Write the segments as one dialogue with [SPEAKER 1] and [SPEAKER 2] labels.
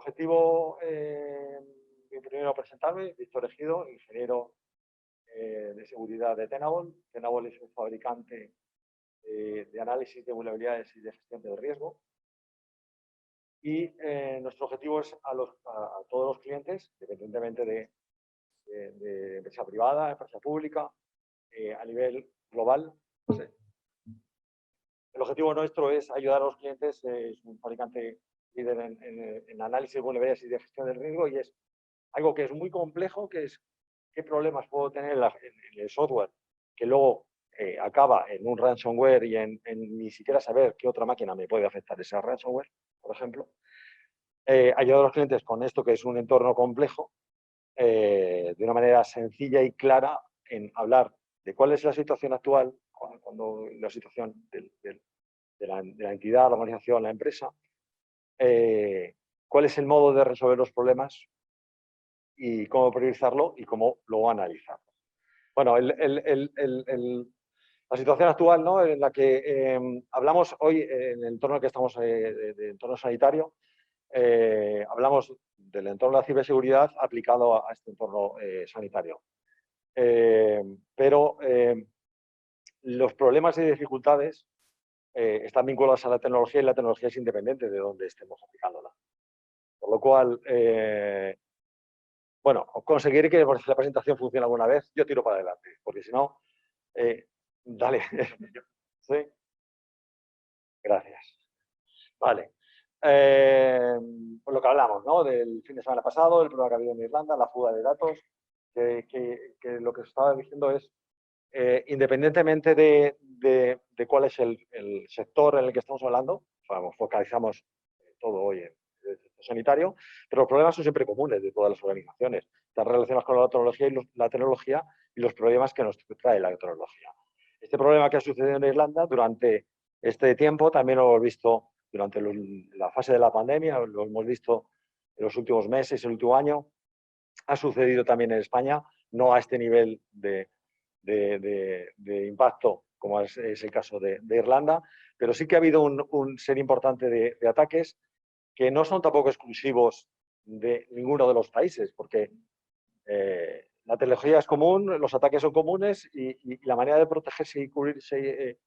[SPEAKER 1] objetivo, primero presentarme, Víctor Ejido, ingeniero de seguridad de Tenable. Tenable es un fabricante de análisis de vulnerabilidades y de gestión del riesgo. Y nuestro objetivo es a todos los clientes, independientemente de empresa privada, empresa pública, a nivel global. No sé. El objetivo nuestro es ayudar a los clientes, es un fabricante líder en análisis de vulnerabilidades y de gestión del riesgo, y es algo que es muy complejo, que es qué problemas puedo tener en el software, que luego acaba en un ransomware y en ni siquiera saber qué otra máquina me puede afectar ese ransomware, por ejemplo. Ayudar a los clientes con esto, que es un entorno complejo, de una manera sencilla y clara, en hablar de cuál es la situación actual, cuando la situación de la entidad, la organización, la empresa, cuál es el modo de resolver los problemas y cómo priorizarlo y cómo luego analizarlo. Bueno, la situación actual, ¿no?, en la que hablamos hoy, en el entorno en el que estamos, de entorno sanitario, hablamos del entorno de la ciberseguridad aplicado a este entorno sanitario. Pero los problemas y dificultades están vinculados a la tecnología, y la tecnología es independiente de dónde estemos aplicándola. Por lo cual, bueno, conseguir que la presentación funcione alguna vez, yo tiro para adelante, porque si no, dale. ¿Sí? Gracias. Vale. Por lo que hablamos, ¿no?, del fin de semana pasado, el problema que ha habido en Irlanda, la fuga de datos, que lo que os estaba diciendo es, independientemente de cuál es el sector en el que estamos hablando, focalizamos todo hoy en el sector sanitario, pero los problemas son siempre comunes de todas las organizaciones. Están relacionados con la tecnología y los problemas que nos trae la tecnología. Este problema que ha sucedido en Irlanda durante este tiempo también lo hemos visto durante la fase de la pandemia, lo hemos visto en los últimos meses, el último año. Ha sucedido también en España, no a este nivel de impacto como es el caso de Irlanda, pero sí que ha habido un ser importante de ataques que no son tampoco exclusivos de ninguno de los países, porque la tecnología es común, los ataques son comunes, y la manera de protegerse y cubrirse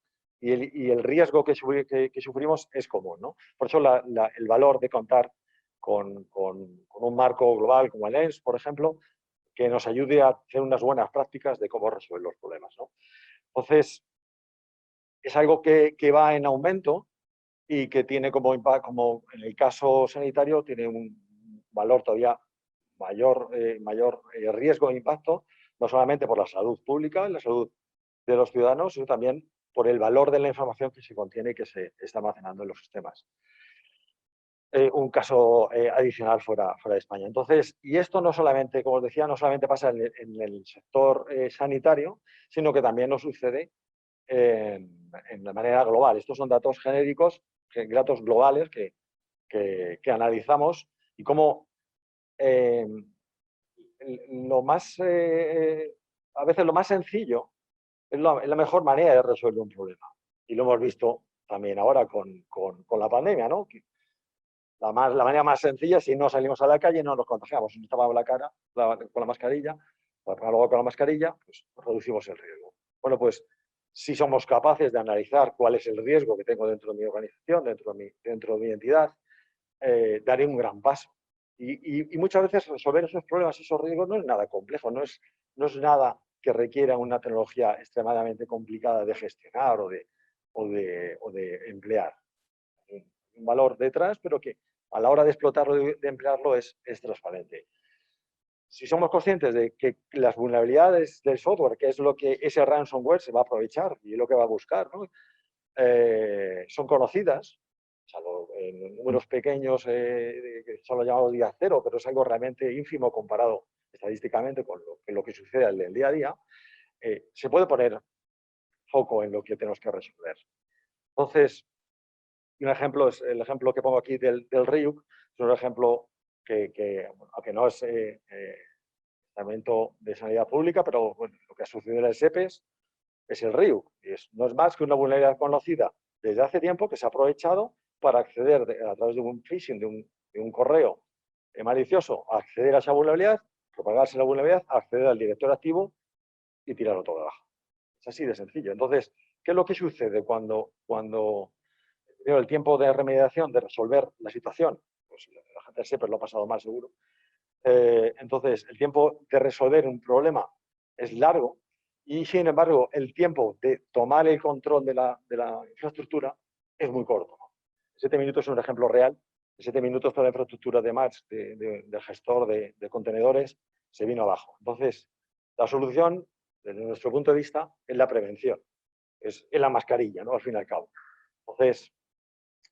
[SPEAKER 1] y el riesgo que sufrimos es común, ¿no? Por eso el valor de contar con un marco global como el ENS, por ejemplo, que nos ayude a hacer unas buenas prácticas de cómo resolver los problemas, ¿no? Entonces, es algo que va en aumento y que tiene como impacto, como en el caso sanitario, tiene un valor todavía mayor riesgo e impacto, no solamente por la salud pública, la salud de los ciudadanos, sino también por el valor de la información que se contiene y que se está almacenando en los sistemas. Un caso adicional fuera de España. Entonces, y esto no solamente, como os decía, no solamente pasa en el sector sanitario, sino que también nos sucede de manera global. Estos son datos genéricos, datos globales que analizamos, y cómo a veces lo más sencillo es la mejor manera de resolver un problema. Y lo hemos visto también ahora con la pandemia, ¿no? La manera más sencilla, si no salimos a la calle, no nos contagiamos. Si nos tapamos la cara con la mascarilla, luego con la mascarilla, pues reducimos el riesgo. Bueno, pues si somos capaces de analizar cuál es el riesgo que tengo dentro de mi organización, dentro de mi entidad, daré un gran paso. Y muchas veces resolver esos problemas, esos riesgos, no es nada complejo, no es nada que requiera una tecnología extremadamente complicada de gestionar o de emplear. Un valor detrás, pero que a la hora de explotarlo, de emplearlo, es transparente. Si somos conscientes de que las vulnerabilidades del software, que es lo que ese ransomware se va a aprovechar y lo que va a buscar, ¿no?, son conocidas, salvo en números pequeños, que son los llamados día cero, pero es algo realmente ínfimo comparado estadísticamente con lo que sucede en el día a día, se puede poner foco en lo que tenemos que resolver. Entonces, un ejemplo es el ejemplo que pongo aquí del RIUC, es un ejemplo aunque no es Departamento de Sanidad Pública, pero bueno, lo que ha sucedido en el SEPES es el RIUC. No es más que una vulnerabilidad conocida desde hace tiempo que se ha aprovechado para acceder a través de un phishing, de un correo malicioso acceder a esa vulnerabilidad, propagarse la vulnerabilidad, acceder al directorio activo y tirarlo todo abajo. Es así de sencillo. Entonces, ¿qué es lo que sucede cuando el tiempo de remediación, de resolver la situación? Pues la gente siempre lo ha pasado mal, seguro. Entonces, el tiempo de resolver un problema es largo y, sin embargo, el tiempo de tomar el control de la infraestructura es muy corto. 7 minutos es un ejemplo real. 7 minutos toda la infraestructura de Match, del gestor de contenedores, se vino abajo. Entonces, la solución, desde nuestro punto de vista, es la prevención. Es la mascarilla, ¿no? Al fin y al cabo. Entonces,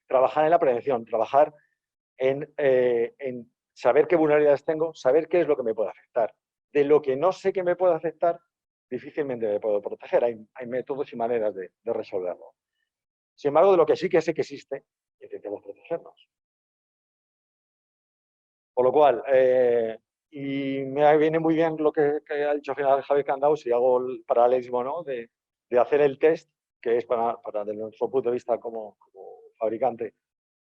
[SPEAKER 1] trabajar en la prevención, trabajar en saber qué vulnerabilidades tengo, saber qué es lo que me puede afectar. De lo que no sé que me puede afectar, difícilmente me puedo proteger. Hay métodos y maneras de resolverlo. Sin embargo, de lo que sí que sé que existe, intentemos protegernos. Por lo cual, y me viene muy bien lo que ha dicho al final Javier Candau, si hago el paralelismo, ¿no? de hacer el test, que es para desde nuestro punto de vista como fabricante,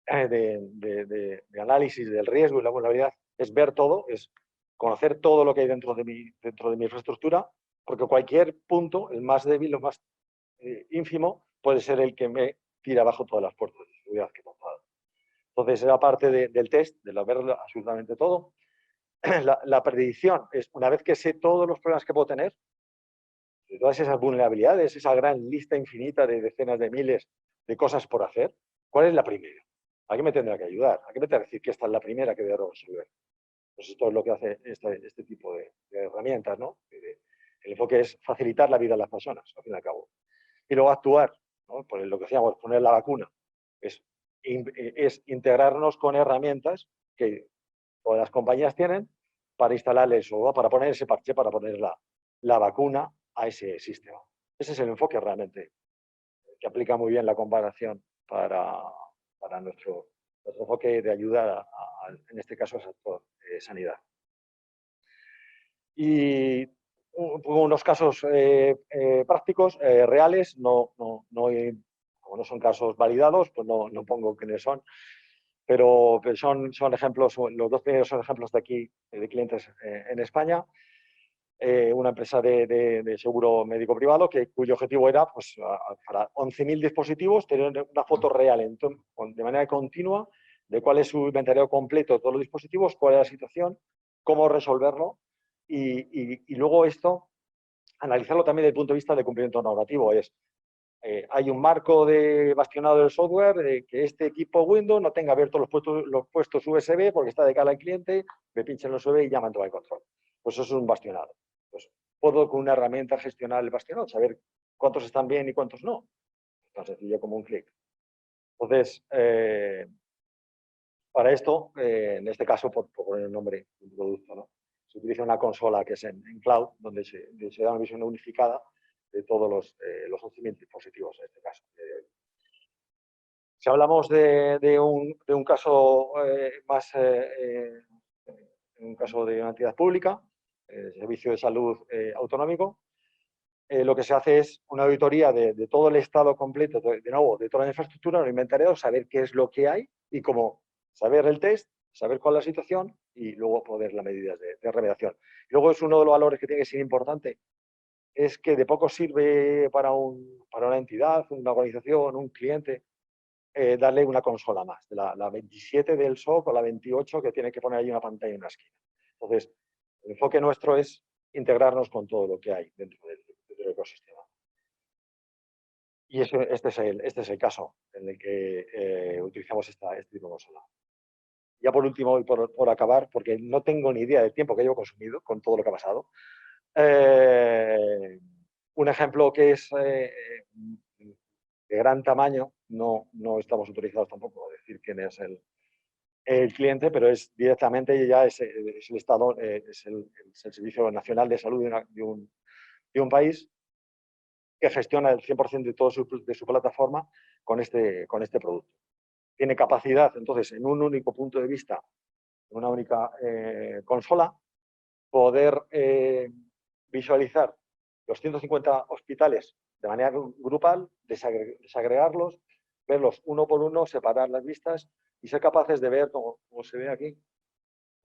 [SPEAKER 1] de análisis del riesgo y la vulnerabilidad, es ver todo, es conocer todo lo que hay dentro de mi infraestructura, porque cualquier punto, el más débil, lo más ínfimo, puede ser el que me tira abajo todas las puertas de seguridad que he montado. Entonces, era parte del test, de lo ver absolutamente todo. La predicción es, una vez que sé todos los problemas que puedo tener, de todas esas vulnerabilidades, esa gran lista infinita de decenas de miles de cosas por hacer, ¿cuál es la primera? ¿A qué me tendrá que ayudar? ¿A qué me tendrá que decir que esta es la primera que debo resolver? Pues esto es lo que hace este tipo de herramientas, ¿no? El enfoque es facilitar la vida a las personas, al fin y al cabo. Y luego actuar, ¿no? Por lo que decíamos, poner la vacuna. Es integrarnos con herramientas que todas las compañías tienen para instalarles o para poner ese parche, para poner la vacuna a ese sistema. Ese es el enfoque realmente que aplica muy bien la comparación para nuestro enfoque de ayuda, en este caso, al sector sanidad. Y unos casos prácticos, reales, como no son casos validados, pues no pongo quiénes son, pero son ejemplos, los dos primeros son ejemplos de aquí, de clientes en España. Una empresa de seguro médico privado cuyo objetivo era, pues, para 11.000 dispositivos, tener una foto real de manera continua de cuál es su inventario completo de todos los dispositivos, cuál es la situación, cómo resolverlo y luego esto, analizarlo también desde el punto de vista de cumplimiento normativo. Hay un marco de bastionado del software, que este equipo Windows no tenga abiertos los puestos USB porque está de cara al cliente, me pinchan los USB y llaman todo el control. Pues eso es un bastionado. Pues puedo con una herramienta gestionar el bastionado, saber cuántos están bien y cuántos no. Tan sencillo como un clic. Entonces, para esto, en este caso, por poner el nombre del producto, ¿no? Se utiliza una consola que es en cloud, donde se da una visión unificada de todos los 11.000 dispositivos en este caso. Si hablamos de un caso un caso de una entidad pública, servicio de salud autonómico, lo que se hace es una auditoría de todo el estado completo, de nuevo, de toda la infraestructura, el inventario, saber qué es lo que hay y cómo saber el test, saber cuál es la situación y luego poner las medidas de remediación. Y luego es uno de los valores que tiene que ser importante, es que de poco sirve para una entidad, una organización, un cliente, darle una consola más, la 27 del SOC o la 28 que tiene que poner ahí una pantalla en una esquina. Entonces, el enfoque nuestro es integrarnos con todo lo que hay dentro del ecosistema. Y este es el caso en el que utilizamos este tipo de consola. Ya por último, y por acabar, porque no tengo ni idea del tiempo que llevo consumido con todo lo que ha pasado, un ejemplo que es de gran tamaño, no estamos autorizados tampoco a decir quién es el cliente, pero es directamente ya es el Estado, es el Servicio Nacional de Salud de un país que gestiona el 100% de su plataforma con este producto. Tiene capacidad, entonces, en un único punto de vista, en una única consola, poder visualizar los 150 hospitales de manera grupal, desagregarlos, verlos uno por uno, separar las vistas y ser capaces de ver, como se ve aquí,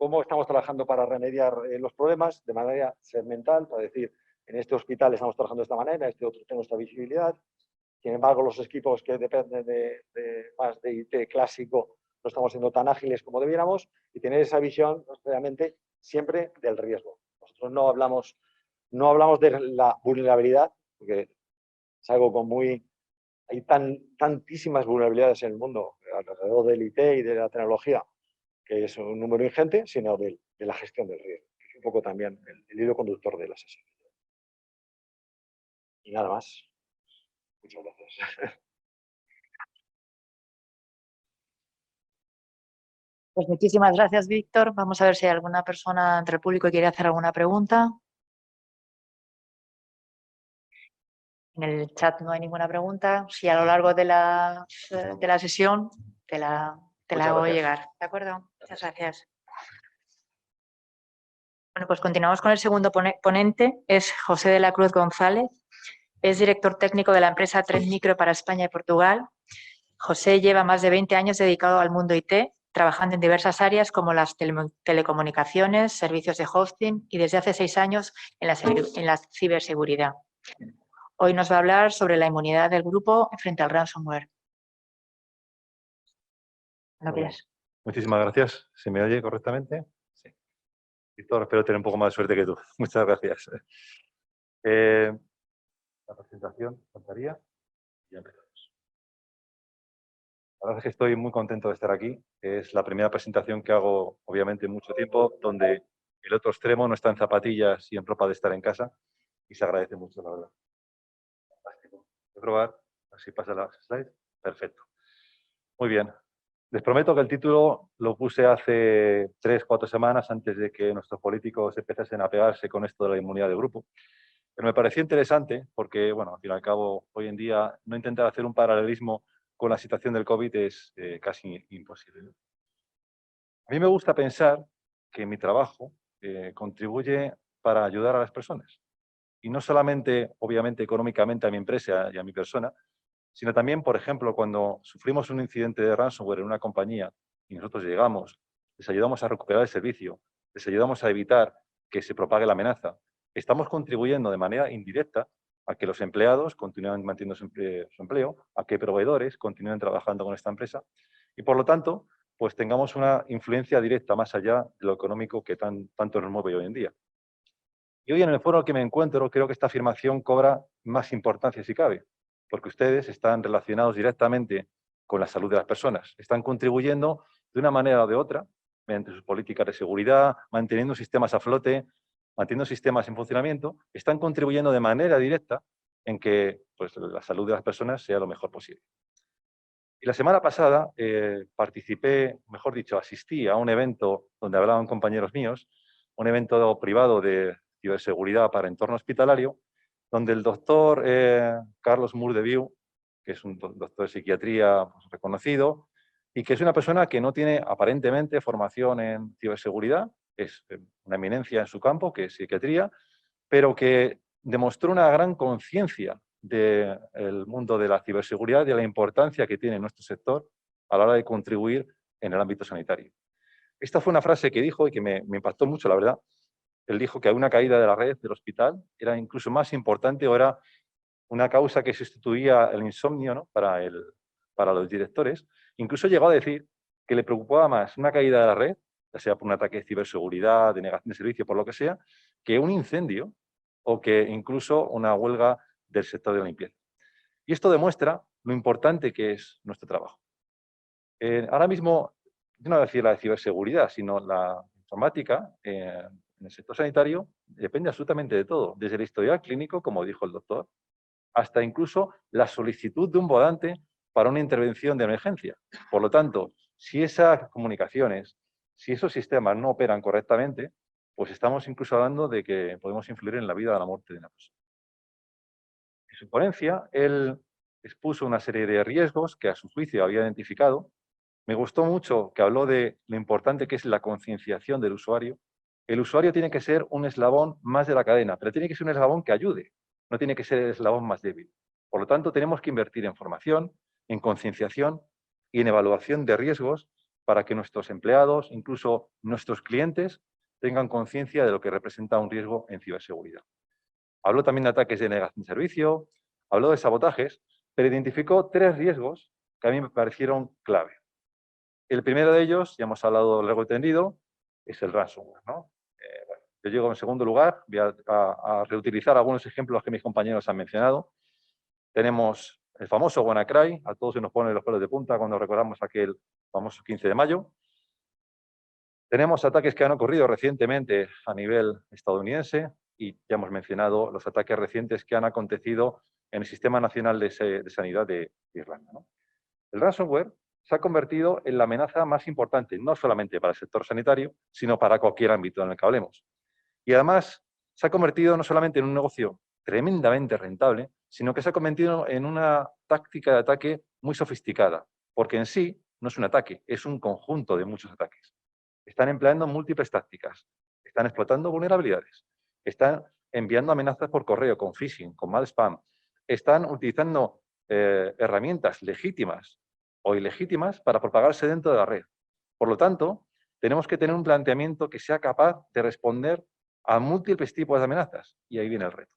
[SPEAKER 1] cómo estamos trabajando para remediar los problemas de manera segmental, para decir, en este hospital estamos trabajando de esta manera, en este otro tenemos esta visibilidad. Sin embargo, los equipos que dependen más de IT clásico no estamos siendo tan ágiles como debiéramos, y tener esa visión realmente siempre del riesgo. Nosotros no hablamos de la vulnerabilidad, porque es algo con muy... Hay tantísimas vulnerabilidades en el mundo alrededor del IT y de la tecnología, que es un número ingente, sino de la gestión del riesgo, que es un poco también el hilo conductor de la sesión. Y nada más. Muchas gracias.
[SPEAKER 2] Pues muchísimas gracias, Víctor. Vamos a ver si hay alguna persona entre el público que quiere hacer alguna pregunta. En el chat no hay ninguna pregunta. Si a lo largo de la sesión te la hago llegar. ¿De acuerdo? Muchas gracias. Bueno, pues continuamos con el segundo ponente. Es José de la Cruz González. Es director técnico de la empresa Trend Micro para España y Portugal. José lleva más de 20 años dedicado al mundo IT, trabajando en diversas áreas como las telecomunicaciones, servicios de hosting y desde hace 6 años en la ciberseguridad. Hoy nos va a hablar sobre la inmunidad del grupo frente al ransomware.
[SPEAKER 3] Muchísimas gracias. ¿Se me oye correctamente? Sí. Víctor, espero tener un poco más de suerte que tú. Muchas gracias. La presentación faltaría y ya empezamos. La verdad es que estoy muy contento de estar aquí. Es la primera presentación que hago, obviamente, en mucho tiempo, donde el otro extremo no está en zapatillas y en ropa de estar en casa, y se agradece mucho, la verdad. Fantástico. Voy a probar, así pasa la slide. Perfecto. Muy bien. Les prometo que el título lo puse hace 3 o 4 semanas antes de que nuestros políticos empezasen a pegarse con esto de la inmunidad de grupo. Pero me pareció interesante porque, bueno, al fin y al cabo, hoy en día no intentar hacer un paralelismo con la situación del COVID es casi imposible, ¿no? A mí me gusta pensar que mi trabajo contribuye para ayudar a las personas. Y no solamente, obviamente, económicamente a mi empresa y a mi persona, sino también, por ejemplo, cuando sufrimos un incidente de ransomware en una compañía y nosotros llegamos, les ayudamos a recuperar el servicio, les ayudamos a evitar que se propague la amenaza, estamos contribuyendo de manera indirecta a que los empleados continúen manteniendo su empleo, a que proveedores continúen trabajando con esta empresa y, por lo tanto, pues tengamos una influencia directa más allá de lo económico que tanto nos mueve hoy en día. Y hoy en el foro en el que me encuentro creo que esta afirmación cobra más importancia si cabe, porque ustedes están relacionados directamente con la salud de las personas, están contribuyendo de una manera o de otra, mediante sus políticas de seguridad, manteniendo sistemas a flote, manteniendo sistemas en funcionamiento, están contribuyendo de manera directa en que pues, la salud de las personas sea lo mejor posible. Y la semana pasada participé, mejor dicho, asistí a un evento donde hablaban compañeros míos, un evento privado de ciberseguridad para entorno hospitalario, donde el doctor Carlos Murdeviu, que es un doctor de psiquiatría pues, reconocido, y que es una persona que no tiene aparentemente formación en ciberseguridad, es una eminencia en su campo, que es psiquiatría, pero que demostró una gran conciencia del mundo de la ciberseguridad y de la importancia que tiene nuestro sector a la hora de contribuir en el ámbito sanitario. Esta fue una frase que dijo y que me impactó mucho, la verdad. Él dijo que una caída de la red del hospital era incluso más importante o era una causa que sustituía el insomnio, ¿no? para los directores. Incluso llegó a decir que le preocupaba más una caída de la red, ya sea por un ataque de ciberseguridad, de negación de servicio, por lo que sea, que un incendio o que incluso una huelga del sector de la limpieza. Y esto demuestra lo importante que es nuestro trabajo. Ahora mismo, no voy a decir la de ciberseguridad, sino la informática en el sector sanitario depende absolutamente de todo, desde el historial clínico, como dijo el doctor, hasta incluso la solicitud de un volante para una intervención de emergencia. Por lo tanto, si esas comunicaciones, si esos sistemas no operan correctamente, pues estamos incluso hablando de que podemos influir en la vida o la muerte de una persona. En su ponencia, él expuso una serie de riesgos que a su juicio había identificado. Me gustó mucho que habló de lo importante que es la concienciación del usuario. El usuario tiene que ser un eslabón más de la cadena, pero tiene que ser un eslabón que ayude, no tiene que ser el eslabón más débil. Por lo tanto, tenemos que invertir en formación, en concienciación y en evaluación de riesgos para que nuestros empleados, incluso nuestros clientes, tengan conciencia de lo que representa un riesgo en ciberseguridad. Habló también de ataques de negación de servicio, habló de sabotajes, pero identificó 3 riesgos que a mí me parecieron clave. El primero de ellos, ya hemos hablado largo y tendido, es el ransomware, ¿no? Bueno, yo llego en segundo lugar, voy a reutilizar algunos ejemplos que mis compañeros han mencionado. Tenemos el famoso WannaCry, a todos se nos ponen los pelos de punta cuando recordamos aquel famoso 15 de mayo. Tenemos ataques que han ocurrido recientemente a nivel estadounidense y ya hemos mencionado los ataques recientes que han acontecido en el Sistema Nacional de Sanidad de Irlanda, ¿no? El ransomware se ha convertido en la amenaza más importante, no solamente para el sector sanitario, sino para cualquier ámbito en el que hablemos. Y además se ha convertido no solamente en un negocio tremendamente rentable, sino que se ha convertido en una táctica de ataque muy sofisticada, porque en sí no es un ataque, es un conjunto de muchos ataques. Están empleando múltiples tácticas, están explotando vulnerabilidades, están enviando amenazas por correo, con phishing, con mal spam, están utilizando herramientas legítimas o ilegítimas para propagarse dentro de la red. Por lo tanto, tenemos que tener un planteamiento que sea capaz de responder a múltiples tipos de amenazas, y ahí viene el reto.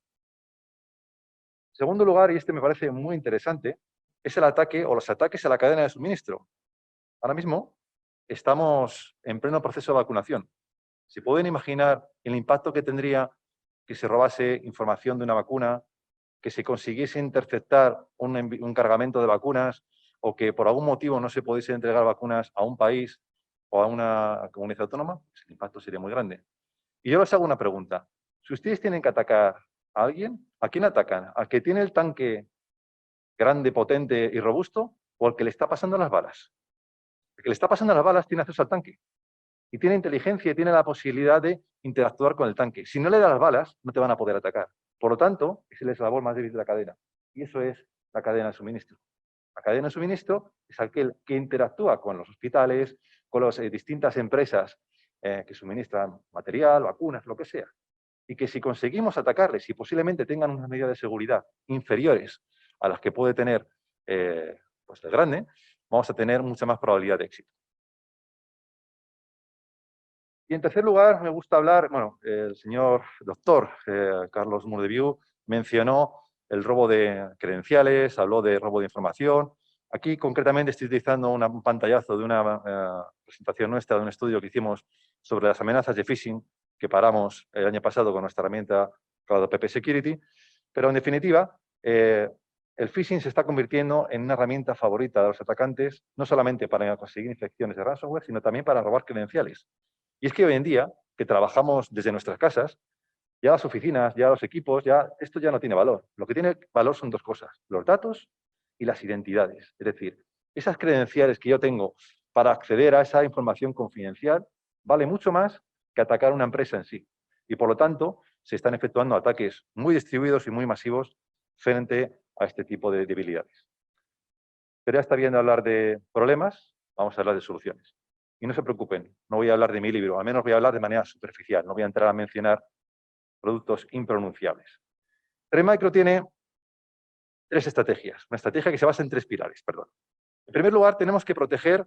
[SPEAKER 3] En segundo lugar, y este me parece muy interesante, es el ataque o los ataques a la cadena de suministro. Ahora mismo estamos en pleno proceso de vacunación. ¿Se pueden imaginar el impacto que tendría que se robase información de una vacuna, que se consiguiese interceptar un cargamento de vacunas o que por algún motivo no se pudiese entregar vacunas a un país o a una comunidad autónoma? Pues el impacto sería muy grande. Y yo les hago una pregunta. Si ustedes tienen que atacar a alguien, ¿a quién atacan? ¿Al que tiene el tanque grande, potente y robusto o al que le está pasando las balas? El que le está pasando las balas tiene acceso al tanque y tiene inteligencia y tiene la posibilidad de interactuar con el tanque. Si no le da las balas, no te van a poder atacar. Por lo tanto, es el eslabón más débil de la cadena. Y eso es la cadena de suministro. La cadena de suministro es aquel que interactúa con los hospitales, con las distintas empresas que suministran material, vacunas, lo que sea. Y que si conseguimos atacarles y posiblemente tengan unas medidas de seguridad inferiores a las que puede tener pues el grande, vamos a tener mucha más probabilidad de éxito. Y en tercer lugar, me gusta hablar, bueno, el señor doctor Carlos Murdeviu mencionó el robo de credenciales, habló de robo de información. Aquí concretamente estoy utilizando un pantallazo de una presentación nuestra, de un estudio que hicimos sobre las amenazas de phishing que paramos el año pasado con nuestra herramienta CloudApp Security. Pero en definitiva, el phishing se está convirtiendo en una herramienta favorita de los atacantes, no solamente para conseguir infecciones de ransomware, sino también para robar credenciales. Y es que hoy en día, que trabajamos desde nuestras casas, ya las oficinas, ya los equipos, ya esto ya no tiene valor. Lo que tiene valor son 2 cosas, los datos y las identidades. Es decir, esas credenciales que yo tengo para acceder a esa información confidencial vale mucho más que atacar una empresa en sí. Y por lo tanto, se están efectuando ataques muy distribuidos y muy masivos frente a este tipo de debilidades. Pero ya está bien hablar de problemas, vamos a hablar de soluciones. Y no se preocupen, no voy a hablar de mi libro, al menos voy a hablar de manera superficial, no voy a entrar a mencionar productos impronunciables. Trend Micro tiene 3 estrategias, una estrategia que se basa en 3 pilares, perdón. En primer lugar, tenemos que proteger,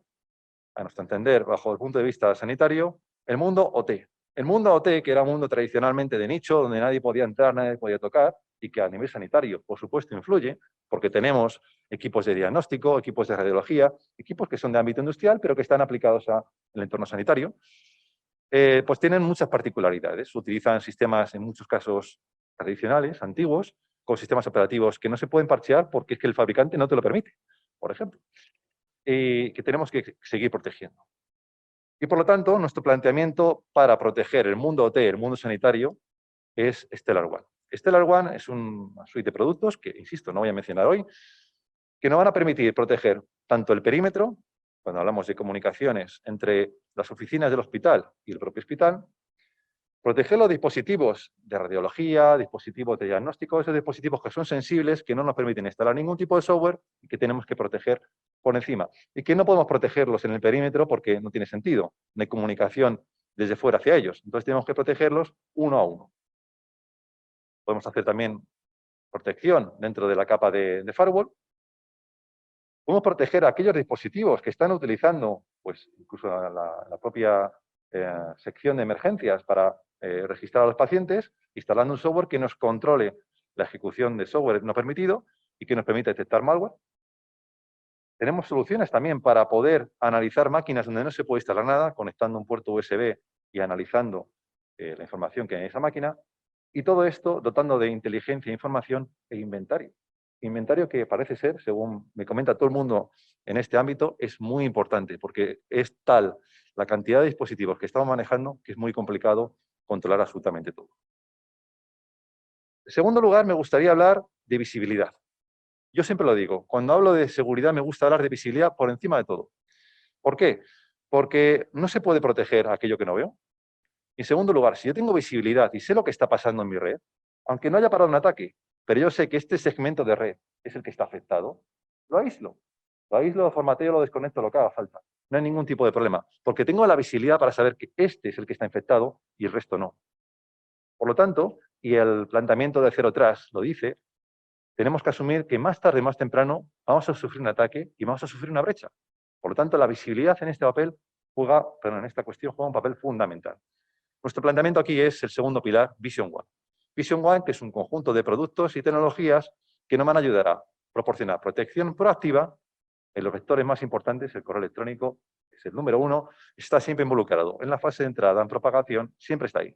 [SPEAKER 3] a nuestro entender, bajo el punto de vista sanitario, el mundo OT. El mundo OT, que era un mundo tradicionalmente de nicho, donde nadie podía entrar, nadie podía tocar, y que a nivel sanitario, por supuesto, influye, porque tenemos equipos de diagnóstico, equipos de radiología, equipos que son de ámbito industrial, pero que están aplicados al entorno sanitario, pues tienen muchas particularidades. Utilizan sistemas, en muchos casos, tradicionales, antiguos, con sistemas operativos que no se pueden parchear porque es que el fabricante no te lo permite, por ejemplo, que tenemos que seguir protegiendo. Y por lo tanto, nuestro planteamiento para proteger el mundo OT, el mundo sanitario, es StellarOne. StellarOne es una suite de productos que, insisto, no voy a mencionar hoy, que nos van a permitir proteger tanto el perímetro, cuando hablamos de comunicaciones entre las oficinas del hospital y el propio hospital, proteger los dispositivos de radiología, dispositivos de diagnóstico, esos dispositivos que son sensibles, que no nos permiten instalar ningún tipo de software y que tenemos que proteger por encima. Y que no podemos protegerlos en el perímetro porque no tiene sentido, no hay comunicación desde fuera hacia ellos. Entonces tenemos que protegerlos uno a uno. Podemos hacer también protección dentro de la capa de firewall. Podemos proteger a aquellos dispositivos que están utilizando pues incluso la propia sección de emergencias para registrar a los pacientes, instalando un software que nos controle la ejecución de software no permitido y que nos permita detectar malware. Tenemos soluciones también para poder analizar máquinas donde no se puede instalar nada, conectando un puerto USB y analizando la información que hay en esa máquina. Y todo esto dotando de inteligencia, información e inventario. Inventario que parece ser, según me comenta todo el mundo en este ámbito, es muy importante porque es tal la cantidad de dispositivos que estamos manejando que es muy complicado controlar absolutamente todo. En segundo lugar, me gustaría hablar de visibilidad. Yo siempre lo digo, cuando hablo de seguridad me gusta hablar de visibilidad por encima de todo. ¿Por qué? Porque no se puede proteger aquello que no veo. En segundo lugar, si yo tengo visibilidad y sé lo que está pasando en mi red, aunque no haya parado un ataque, pero yo sé que este segmento de red es el que está afectado, lo aíslo. Lo formateo, lo desconecto, lo que haga falta. No hay ningún tipo de problema, porque tengo la visibilidad para saber que este es el que está infectado y el resto no. Por lo tanto, y el planteamiento de Zero Trust lo dice, tenemos que asumir que más tarde, más temprano, vamos a sufrir un ataque y vamos a sufrir una brecha. Por lo tanto, la visibilidad en esta cuestión juega un papel fundamental. Nuestro planteamiento aquí es el segundo pilar, Vision One. Vision One, que es un conjunto de productos y tecnologías que nos van a ayudar a proporcionar protección proactiva en los vectores más importantes. El correo electrónico es el número 1, está siempre involucrado en la fase de entrada, en propagación, siempre está ahí.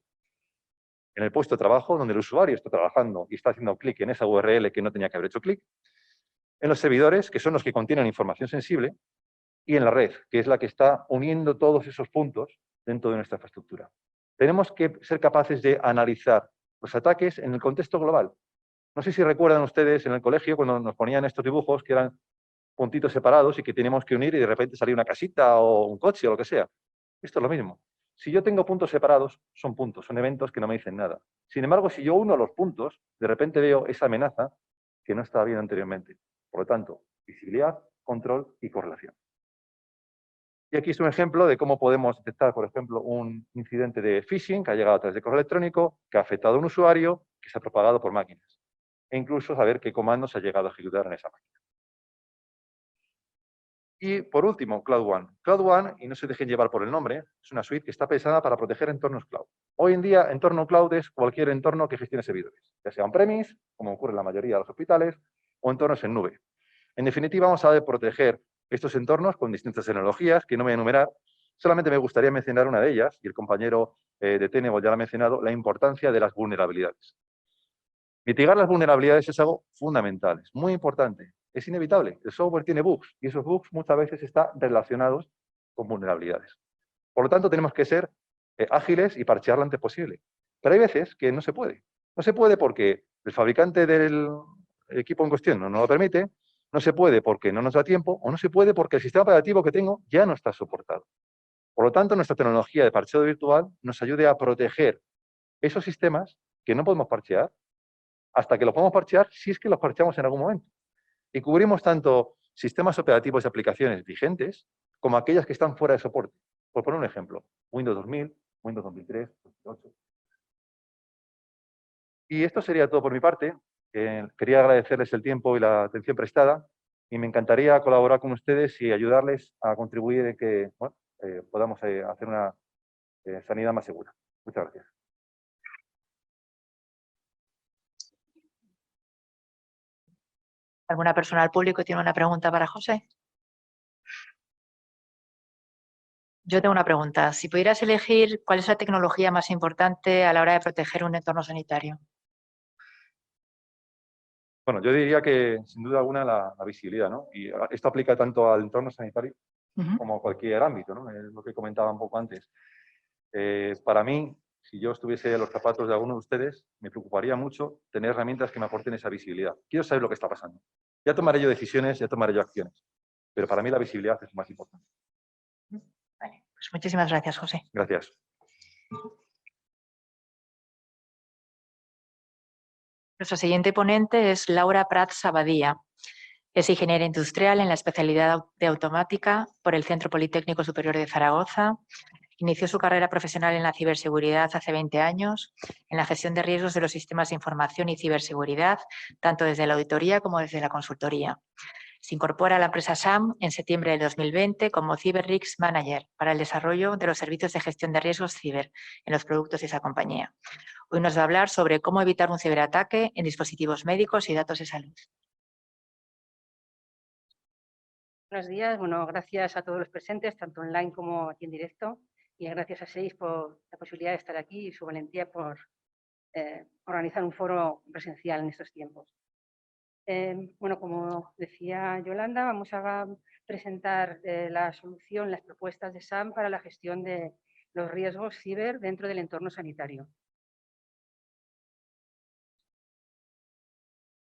[SPEAKER 3] En el puesto de trabajo, donde el usuario está trabajando y está haciendo clic en esa URL que no tenía que haber hecho clic. En los servidores, que son los que contienen información sensible. Y en la red, que es la que está uniendo todos esos puntos dentro de nuestra infraestructura. Tenemos que ser capaces de analizar los ataques en el contexto global. No sé si recuerdan ustedes en el colegio cuando nos ponían estos dibujos que eran puntitos separados y que teníamos que unir y de repente salía una casita o un coche o lo que sea. Esto es lo mismo. Si yo tengo puntos separados, son puntos, son eventos que no me dicen nada. Sin embargo, si yo uno los puntos, de repente veo esa amenaza que no estaba viendo anteriormente. Por lo tanto, visibilidad, control y correlación. Y aquí es un ejemplo de cómo podemos detectar, por ejemplo, un incidente de phishing que ha llegado a través de correo electrónico, que ha afectado a un usuario, que se ha propagado por máquinas. E incluso saber qué comandos ha llegado a ejecutar en esa máquina. Y por último, Cloud One. Cloud One, y no se dejen llevar por el nombre, es una suite que está pensada para proteger entornos cloud. Hoy en día, entorno cloud es cualquier entorno que gestione servidores, ya sea on-premise, como ocurre en la mayoría de los hospitales, o entornos en nube. En definitiva, vamos a proteger estos entornos con distintas tecnologías que no me voy a enumerar. Solamente me gustaría mencionar una de ellas, y el compañero de Tenebo ya lo ha mencionado, la importancia de las vulnerabilidades. Mitigar las vulnerabilidades es algo fundamental, es muy importante, es inevitable. El software tiene bugs y esos bugs muchas veces están relacionados con vulnerabilidades. Por lo tanto, tenemos que ser ágiles y parchear lo antes posible. Pero hay veces que no se puede. No se puede porque el fabricante del equipo en cuestión no nos lo permite, no se puede porque no nos da tiempo o no se puede porque el sistema operativo que tengo ya no está soportado. Por lo tanto, nuestra tecnología de parcheo virtual nos ayude a proteger esos sistemas que no podemos parchear hasta que los podemos parchear si es que los parcheamos en algún momento. Y cubrimos tanto sistemas operativos y aplicaciones vigentes como aquellas que están fuera de soporte. Por poner un ejemplo, Windows 2000, Windows 2003, 2008. Y esto sería todo por mi parte. Quería agradecerles el tiempo y la atención prestada y me encantaría colaborar con ustedes y ayudarles a contribuir en que podamos hacer una sanidad más segura. Muchas gracias.
[SPEAKER 2] ¿Alguna persona del público tiene una pregunta para José? Yo tengo una pregunta. Si pudieras elegir, ¿cuál es la tecnología más importante a la hora de proteger un entorno sanitario?
[SPEAKER 3] Bueno, yo diría que sin duda alguna la visibilidad, ¿no? Y esto aplica tanto al entorno sanitario como a cualquier ámbito, ¿no? Es lo que comentaba un poco antes. Para mí, si yo estuviese en los zapatos de alguno de ustedes, me preocuparía mucho tener herramientas que me aporten esa visibilidad. Quiero saber lo que está pasando. Ya tomaré yo decisiones, ya tomaré yo acciones. Pero para mí la visibilidad es lo más importante.
[SPEAKER 2] Vale, pues muchísimas gracias, José.
[SPEAKER 3] Gracias.
[SPEAKER 2] Nuestra siguiente ponente es Laura Prats Abadía. Es ingeniera industrial en la especialidad de automática por el Centro Politécnico Superior de Zaragoza. Inició su carrera profesional en la ciberseguridad hace 20 años, en la gestión de riesgos de los sistemas de información y ciberseguridad, tanto desde la auditoría como desde la consultoría. Se incorpora a la empresa SAM en septiembre de 2020 como Cyber Risk Manager para el desarrollo de los servicios de gestión de riesgos ciber en los productos de esa compañía. Hoy nos va a hablar sobre cómo evitar un ciberataque en dispositivos médicos y datos de salud.
[SPEAKER 4] Buenos días. Bueno, gracias a todos los presentes, tanto online como aquí en directo. Y gracias a SEIS por la posibilidad de estar aquí y su valentía por organizar un foro presencial en estos tiempos. Bueno, como decía Yolanda, vamos a presentar la solución, las propuestas de SAM para la gestión de los riesgos ciber dentro del entorno sanitario.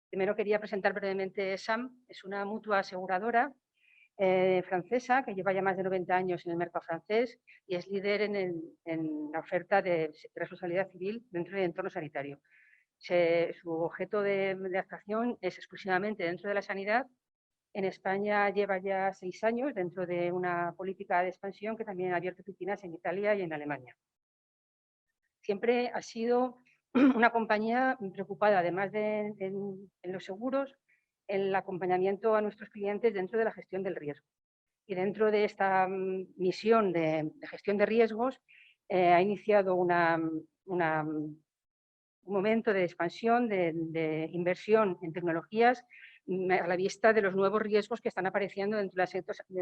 [SPEAKER 4] Primero quería presentar brevemente SAM. Es una mutua aseguradora francesa que lleva ya más de 90 años en el mercado francés y es líder en la oferta de responsabilidad civil dentro del entorno sanitario. Su objeto de actuación es exclusivamente dentro de la sanidad. En España lleva ya 6 años dentro de una política de expansión que también ha abierto oficinas en Italia y en Alemania. Siempre ha sido una compañía preocupada, además de en los seguros, el acompañamiento a nuestros clientes dentro de la gestión del riesgo. Y dentro de esta misión de gestión de riesgos ha iniciado un momento de expansión, de inversión en tecnologías a la vista de los nuevos riesgos que están apareciendo dentro del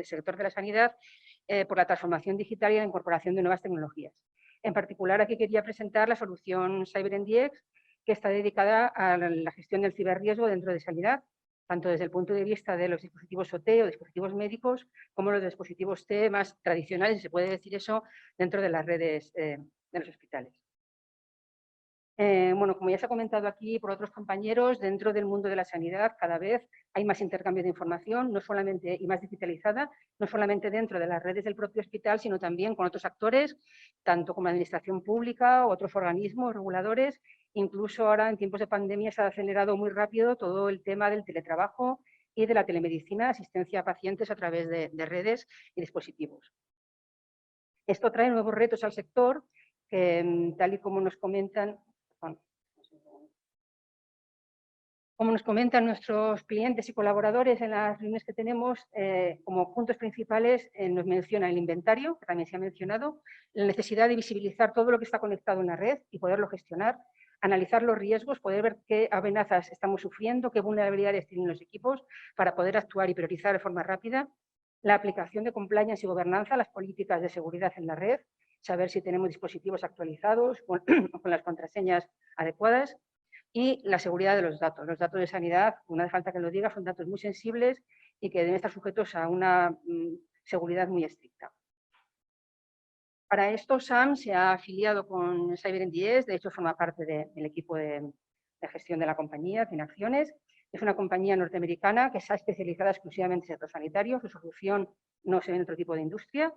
[SPEAKER 4] sector de la sanidad por la transformación digital y la incorporación de nuevas tecnologías. En particular, aquí quería presentar la solución CyberNDX, que está dedicada a la gestión del ciberriesgo dentro de sanidad, tanto desde el punto de vista de los dispositivos OT o dispositivos médicos, como los dispositivos T más tradicionales, si se puede decir eso, dentro de las redes de los hospitales. Bueno, como ya se ha comentado aquí por otros compañeros, dentro del mundo de la sanidad cada vez hay más intercambio de información, no solamente y más digitalizada, no solamente dentro de las redes del propio hospital, sino también con otros actores, tanto como la administración pública o otros organismos reguladores. Incluso ahora en tiempos de pandemia se ha acelerado muy rápido todo el tema del teletrabajo y de la telemedicina, asistencia a pacientes a través de redes y dispositivos. Esto trae nuevos retos al sector, que tal y como nos comentan nuestros clientes y colaboradores en las reuniones que tenemos, como puntos principales nos menciona el inventario, que también se ha mencionado, la necesidad de visibilizar todo lo que está conectado en la red y poderlo gestionar, analizar los riesgos, poder ver qué amenazas estamos sufriendo, qué vulnerabilidades tienen los equipos para poder actuar y priorizar de forma rápida, la aplicación de compliance y gobernanza, las políticas de seguridad en la red, saber si tenemos dispositivos actualizados o con las contraseñas adecuadas, y la seguridad de los datos. Los datos de sanidad, no hace falta que lo diga, son datos muy sensibles y que deben estar sujetos a una seguridad muy estricta. Para esto, SAM se ha afiliado con CyberNDX, de hecho forma parte del equipo de gestión de la compañía, tiene acciones. Es una compañía norteamericana que está especializada exclusivamente en el sector sanitario, su solución no se ve en otro tipo de industria,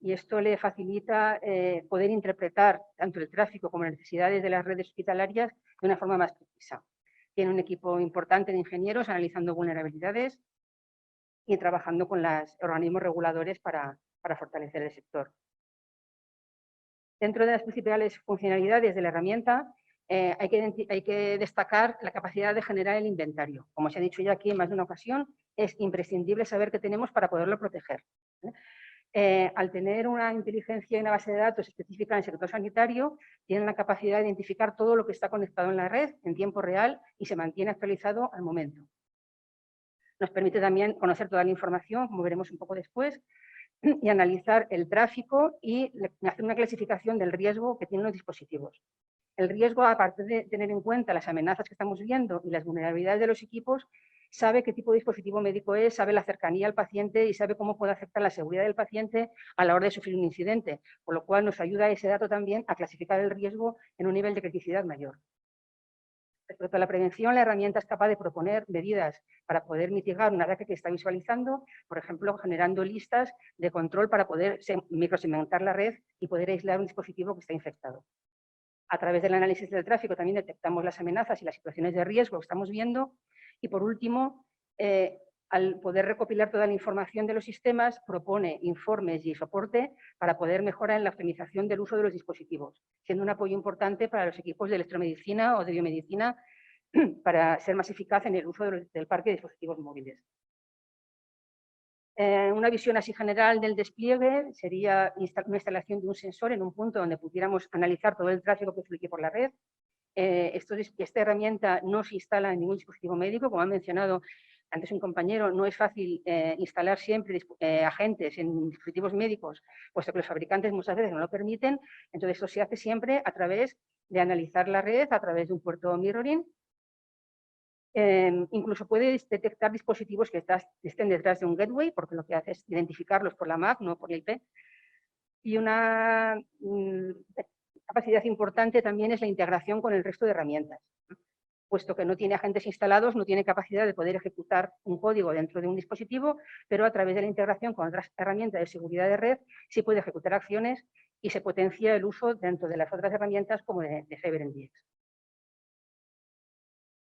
[SPEAKER 4] y esto le facilita poder interpretar tanto el tráfico como las necesidades de las redes hospitalarias de una forma más precisa. Tiene un equipo importante de ingenieros analizando vulnerabilidades y trabajando con los organismos reguladores para fortalecer el sector. Dentro de las principales funcionalidades de la herramienta, hay que destacar la capacidad de generar el inventario. Como se ha dicho ya aquí en más de una ocasión, es imprescindible saber qué tenemos para poderlo proteger. Al tener una inteligencia y una base de datos específica en el sector sanitario, tienen la capacidad de identificar todo lo que está conectado en la red en tiempo real y se mantiene actualizado al momento. Nos permite también conocer toda la información, como veremos un poco después, y analizar el tráfico y hacer una clasificación del riesgo que tienen los dispositivos. El riesgo, aparte de tener en cuenta las amenazas que estamos viendo y las vulnerabilidades de los equipos, sabe qué tipo de dispositivo médico es, sabe la cercanía al paciente y sabe cómo puede afectar la seguridad del paciente a la hora de sufrir un incidente, por lo cual nos ayuda ese dato también a clasificar el riesgo en un nivel de criticidad mayor. Respecto a la prevención, la herramienta es capaz de proponer medidas para poder mitigar un ataque que está visualizando, por ejemplo, generando listas de control para poder microsegmentar la red y poder aislar un dispositivo que está infectado. A través del análisis del tráfico también detectamos las amenazas y las situaciones de riesgo que estamos viendo. Y por último, al poder recopilar toda la información de los sistemas, propone informes y soporte para poder mejorar en la optimización del uso de los dispositivos, siendo un apoyo importante para los equipos de electromedicina o de biomedicina para ser más eficaz en el uso del parque de dispositivos móviles. Una visión así general del despliegue sería una instalación de un sensor en un punto donde pudiéramos analizar todo el tráfico que fluye por la red. Esta herramienta no se instala en ningún dispositivo médico, como ha mencionado antes un compañero, no es fácil instalar siempre agentes en dispositivos médicos, puesto que los fabricantes muchas veces no lo permiten. Entonces, esto se hace siempre a través de analizar la red a través de un puerto mirroring. Incluso puede detectar dispositivos que estén detrás de un gateway, porque lo que hace es identificarlos por la MAC, no por la IP. Y una capacidad importante también es la integración con el resto de herramientas. Puesto que no tiene agentes instalados, no tiene capacidad de poder ejecutar un código dentro de un dispositivo, pero a través de la integración con otras herramientas de seguridad de red sí puede ejecutar acciones y se potencia el uso dentro de las otras herramientas como de CyberMDX.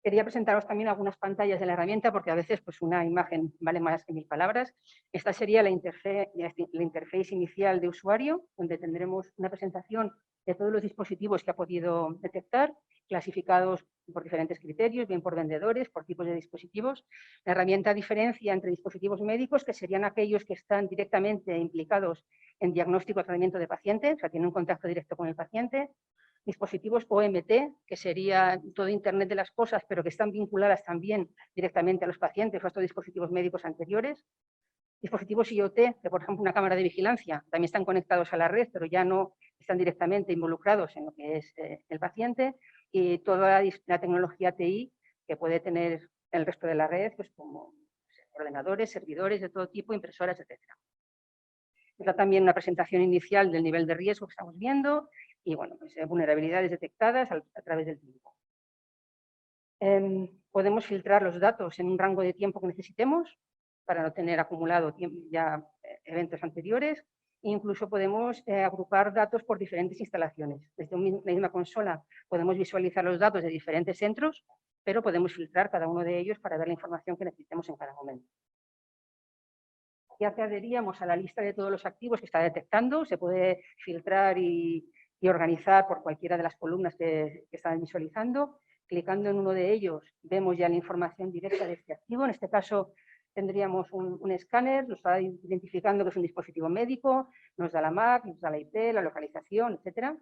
[SPEAKER 4] Quería presentaros también algunas pantallas de la herramienta porque a veces pues, una imagen vale más que 1000 palabras. Esta sería la interface inicial de usuario, donde tendremos una presentación de todos los dispositivos que ha podido detectar, clasificados por diferentes criterios, bien por vendedores, por tipos de dispositivos. La herramienta diferencia entre dispositivos médicos, que serían aquellos que están directamente implicados en diagnóstico y tratamiento de pacientes, o sea, tienen un contacto directo con el paciente. Dispositivos OMT, que sería todo Internet de las cosas, pero que están vinculadas también directamente a los pacientes o a estos dispositivos médicos anteriores. Dispositivos IoT, que por ejemplo una cámara de vigilancia, también están conectados a la red, pero ya no están directamente involucrados en lo que es el paciente. Y toda la tecnología TI que puede tener el resto de la red, pues como ordenadores, servidores de todo tipo, impresoras, etc. Está también una presentación inicial del nivel de riesgo que estamos viendo y bueno, pues, vulnerabilidades detectadas a través del tiempo. Podemos filtrar los datos en un rango de tiempo que necesitemos para no tener acumulado ya eventos anteriores. E incluso podemos agrupar datos por diferentes instalaciones. Desde una misma consola podemos visualizar los datos de diferentes centros, pero podemos filtrar cada uno de ellos para ver la información que necesitemos en cada momento. Y accederíamos a la lista de todos los activos que está detectando. Se puede filtrar y organizar por cualquiera de las columnas que están visualizando. Clicando en uno de ellos, vemos ya la información directa de este activo. En este caso, tendríamos un escáner, nos está identificando que es un dispositivo médico, nos da la MAC, nos da la IP, la localización, etc.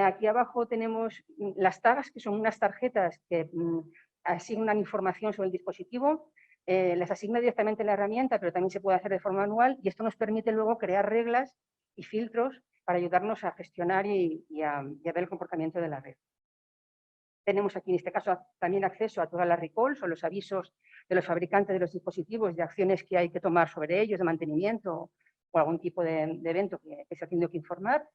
[SPEAKER 4] Aquí abajo tenemos las tags, que son unas tarjetas que asignan información sobre el dispositivo. Les asigna directamente la herramienta, pero también se puede hacer de forma manual y esto nos permite luego crear reglas y filtros para ayudarnos a gestionar y a ver el comportamiento de la red. Tenemos aquí en este caso también acceso a todas las recalls o los avisos de los fabricantes de los dispositivos de acciones que hay que tomar sobre ellos, de mantenimiento o algún tipo de evento que se ha tenido que informar.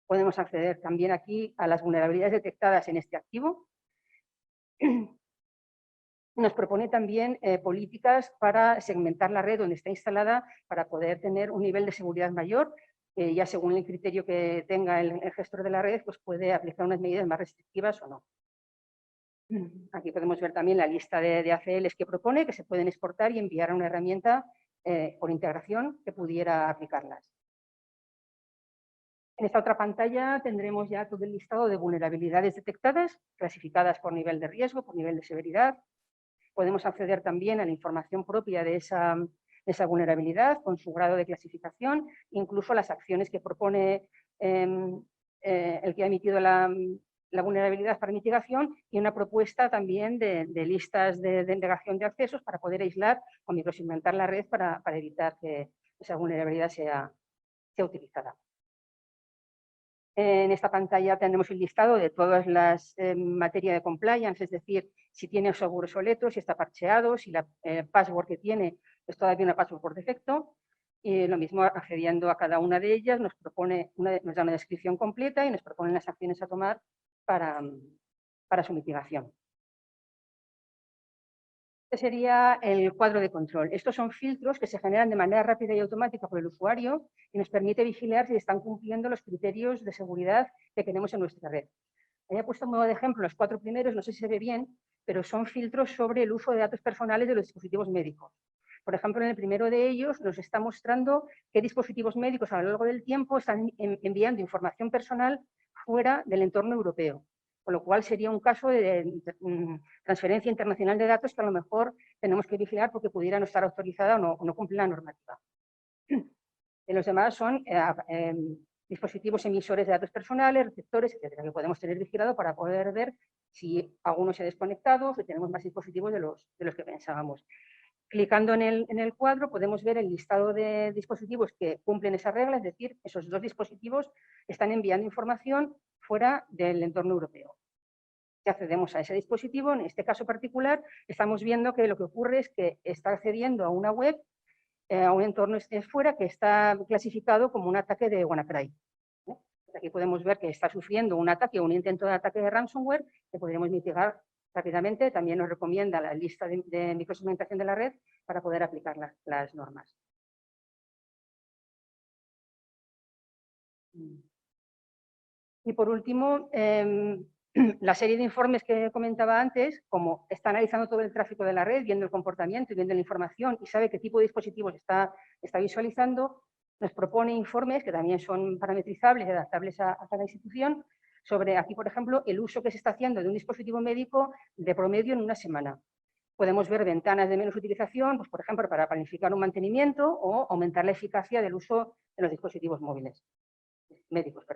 [SPEAKER 4] Podemos acceder también aquí a las vulnerabilidades detectadas en este activo. Nos propone también políticas para segmentar la red donde está instalada para poder tener un nivel de seguridad mayor. Ya según el criterio que tenga el gestor de la red, pues puede aplicar unas medidas más restrictivas o no. Aquí podemos ver también la lista de ACLs que propone, que se pueden exportar y enviar a una herramienta por integración que pudiera aplicarlas. En esta otra pantalla tendremos ya todo el listado de vulnerabilidades detectadas, clasificadas por nivel de riesgo, por nivel de severidad. Podemos acceder también a la información propia de esa vulnerabilidad con su grado de clasificación, incluso las acciones que propone el que ha emitido la vulnerabilidad para mitigación y una propuesta también de listas de negación de accesos para poder aislar o microsegmentar la red para evitar que esa vulnerabilidad sea utilizada. En esta pantalla tendremos el listado de todas las materias de compliance, es decir, si tiene seguro obsoleto, si está parcheado, si la password que tiene es todavía una password por defecto. Y lo mismo, accediendo a cada una de ellas, nos da una descripción completa y nos propone las acciones a tomar para su mitigación. Este sería el cuadro de control. Estos son filtros que se generan de manera rápida y automática por el usuario y nos permite vigilar si están cumpliendo los criterios de seguridad que tenemos en nuestra red. He puesto a modo de ejemplo los 4 primeros, no sé si se ve bien, pero son filtros sobre el uso de datos personales de los dispositivos médicos. Por ejemplo, en el primero de ellos nos está mostrando qué dispositivos médicos a lo largo del tiempo están enviando información personal fuera del entorno europeo. con lo cual sería un caso de transferencia internacional de datos que a lo mejor tenemos que vigilar porque pudiera no estar autorizada o no cumplir la normativa. Los demás son dispositivos emisores de datos personales, receptores, etcétera, que podemos tener vigilado para poder ver si alguno se ha desconectado o si tenemos más dispositivos de los que pensábamos. Clicando en el cuadro podemos ver el listado de dispositivos que cumplen esa regla, es decir, esos 2 dispositivos están enviando información fuera del entorno europeo. Si accedemos a ese dispositivo, en este caso particular, estamos viendo que lo que ocurre es que está accediendo a una web, a un entorno fuera que está clasificado como un ataque de WannaCry. Aquí podemos ver que está sufriendo un ataque o un intento de ataque de ransomware que podríamos mitigar rápidamente. También nos recomienda la lista de microsegmentación de la red para poder aplicar las normas. Y por último, la serie de informes que comentaba antes, como está analizando todo el tráfico de la red, viendo el comportamiento y viendo la información y sabe qué tipo de dispositivos está visualizando, nos propone informes que también son parametrizables y adaptables a cada institución sobre, aquí por ejemplo, el uso que se está haciendo de un dispositivo médico de promedio en una semana. Podemos ver ventanas de menos utilización, pues, por ejemplo, para planificar un mantenimiento o aumentar la eficacia del uso de los dispositivos médicos.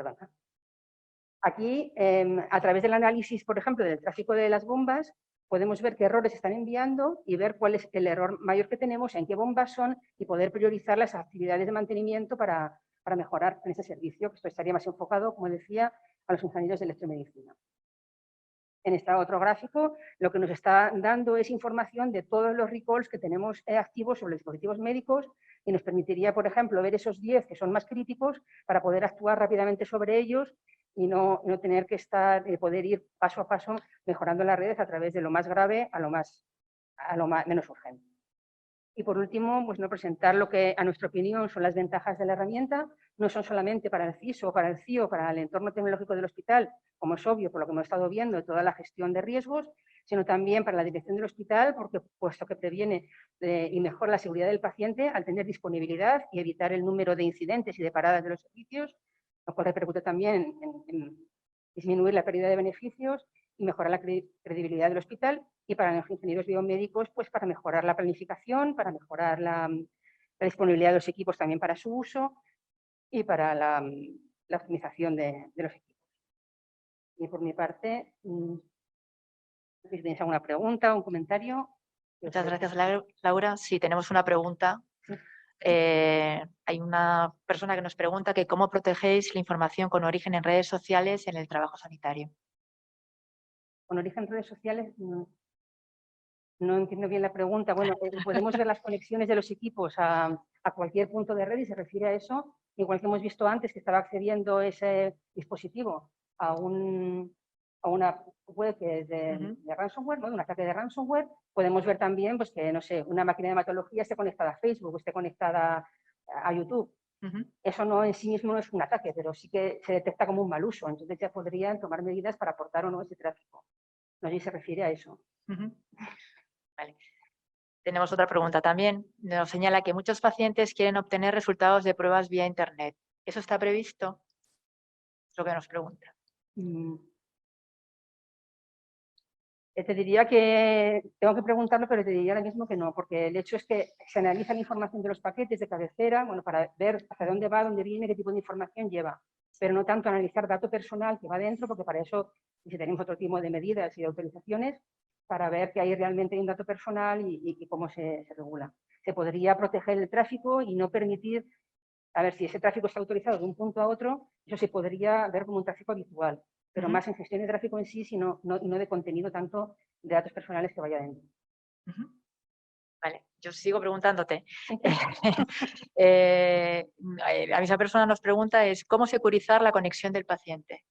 [SPEAKER 4] Aquí, a través del análisis, por ejemplo, del tráfico de las bombas, podemos ver qué errores están enviando y ver cuál es el error mayor que tenemos, en qué bombas son y poder priorizar las actividades de mantenimiento para mejorar en ese servicio, que esto estaría más enfocado, como decía, a los ingenieros de electromedicina. En este otro gráfico, lo que nos está dando es información de todos los recalls que tenemos activos sobre los dispositivos médicos y nos permitiría, por ejemplo, ver esos 10 que son más críticos para poder actuar rápidamente sobre ellos y no tener que poder ir paso a paso mejorando las redes a través de lo más grave a lo menos urgente. Y por último, pues no presentar lo que a nuestra opinión son las ventajas de la herramienta. No son solamente para el CISO, para el CIO, para el entorno tecnológico del hospital, como es obvio por lo que hemos estado viendo, toda la gestión de riesgos, sino también para la dirección del hospital, porque puesto que previene y mejora la seguridad del paciente al tener disponibilidad y evitar el número de incidentes y de paradas de los servicios, lo cual repercute también en disminuir la pérdida de beneficios y mejorar la credibilidad del hospital, y para los ingenieros biomédicos, pues para mejorar la planificación, para mejorar la disponibilidad de los equipos también para su uso y para la optimización de los equipos. Y por mi parte, si tenéis alguna pregunta o un comentario.
[SPEAKER 2] Muchas gracias, Laura. Sí, tenemos una pregunta. Hay una persona que nos pregunta que cómo protegéis la información con origen en redes sociales en el trabajo sanitario.
[SPEAKER 4] Con origen en redes sociales, no entiendo bien la pregunta. Bueno, podemos ver las conexiones de los equipos a cualquier punto de red y se refiere a eso, igual que hemos visto antes que estaba accediendo ese dispositivo a una web que es de ransomware, ¿no? De un ataque de ransomware. Podemos ver también pues, que, no sé, una máquina de hematología esté conectada a Facebook, esté conectada a YouTube. Eso no en sí mismo no es un ataque, pero sí que se detecta como un mal uso. Entonces ya podrían tomar medidas para aportar o no ese tráfico. No sé si se refiere a eso.
[SPEAKER 2] Vale. Tenemos otra pregunta también. Nos señala que muchos pacientes quieren obtener resultados de pruebas vía Internet. ¿Eso está previsto? Es lo que nos pregunta.
[SPEAKER 4] Te diría que tengo que preguntarlo, pero te diría ahora mismo que no, porque el hecho es que se analiza la información de los paquetes de cabecera, bueno, para ver hacia dónde va, dónde viene, qué tipo de información lleva, pero no tanto analizar dato personal que va dentro, porque para eso necesitaremos otro tipo de medidas y de autorizaciones para ver que hay realmente un dato personal y cómo se regula. Se podría proteger el tráfico y no permitir, a ver, si ese tráfico está autorizado de un punto a otro, eso se podría ver como un tráfico habitual, pero más en gestión de tráfico en sí, no de contenido tanto de datos personales que vaya dentro.
[SPEAKER 2] Vale, yo sigo preguntándote. A esa persona nos pregunta es ¿cómo securizar la conexión del paciente?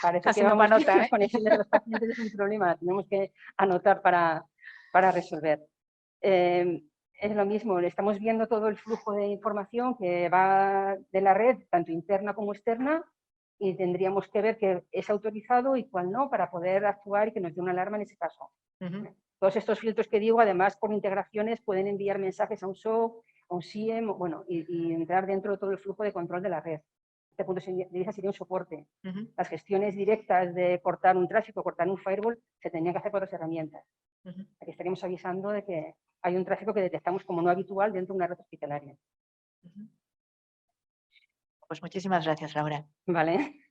[SPEAKER 4] Parece que vamos a las conexiones de los pacientes es un problema, tenemos que anotar para resolver. Es lo mismo, estamos viendo todo el flujo de información que va de la red, tanto interna como externa, y tendríamos que ver qué es autorizado y cuál no, para poder actuar y que nos dé una alarma en ese caso. Todos estos filtros que digo, además, por integraciones, pueden enviar mensajes a un SOC, a un SIEM, bueno, y entrar dentro de todo el flujo de control de la red. Este punto de vista sería un soporte.
[SPEAKER 2] Ujú,
[SPEAKER 4] Las gestiones directas de cortar un tráfico, cortar un firewall, se tenían que hacer por otras herramientas.
[SPEAKER 2] ujú.
[SPEAKER 4] Aquí estaríamos avisando de que hay un tráfico que detectamos como no habitual dentro de una red hospitalaria.
[SPEAKER 2] Ujú. Pues muchísimas gracias, Laura.
[SPEAKER 4] ¿Vale?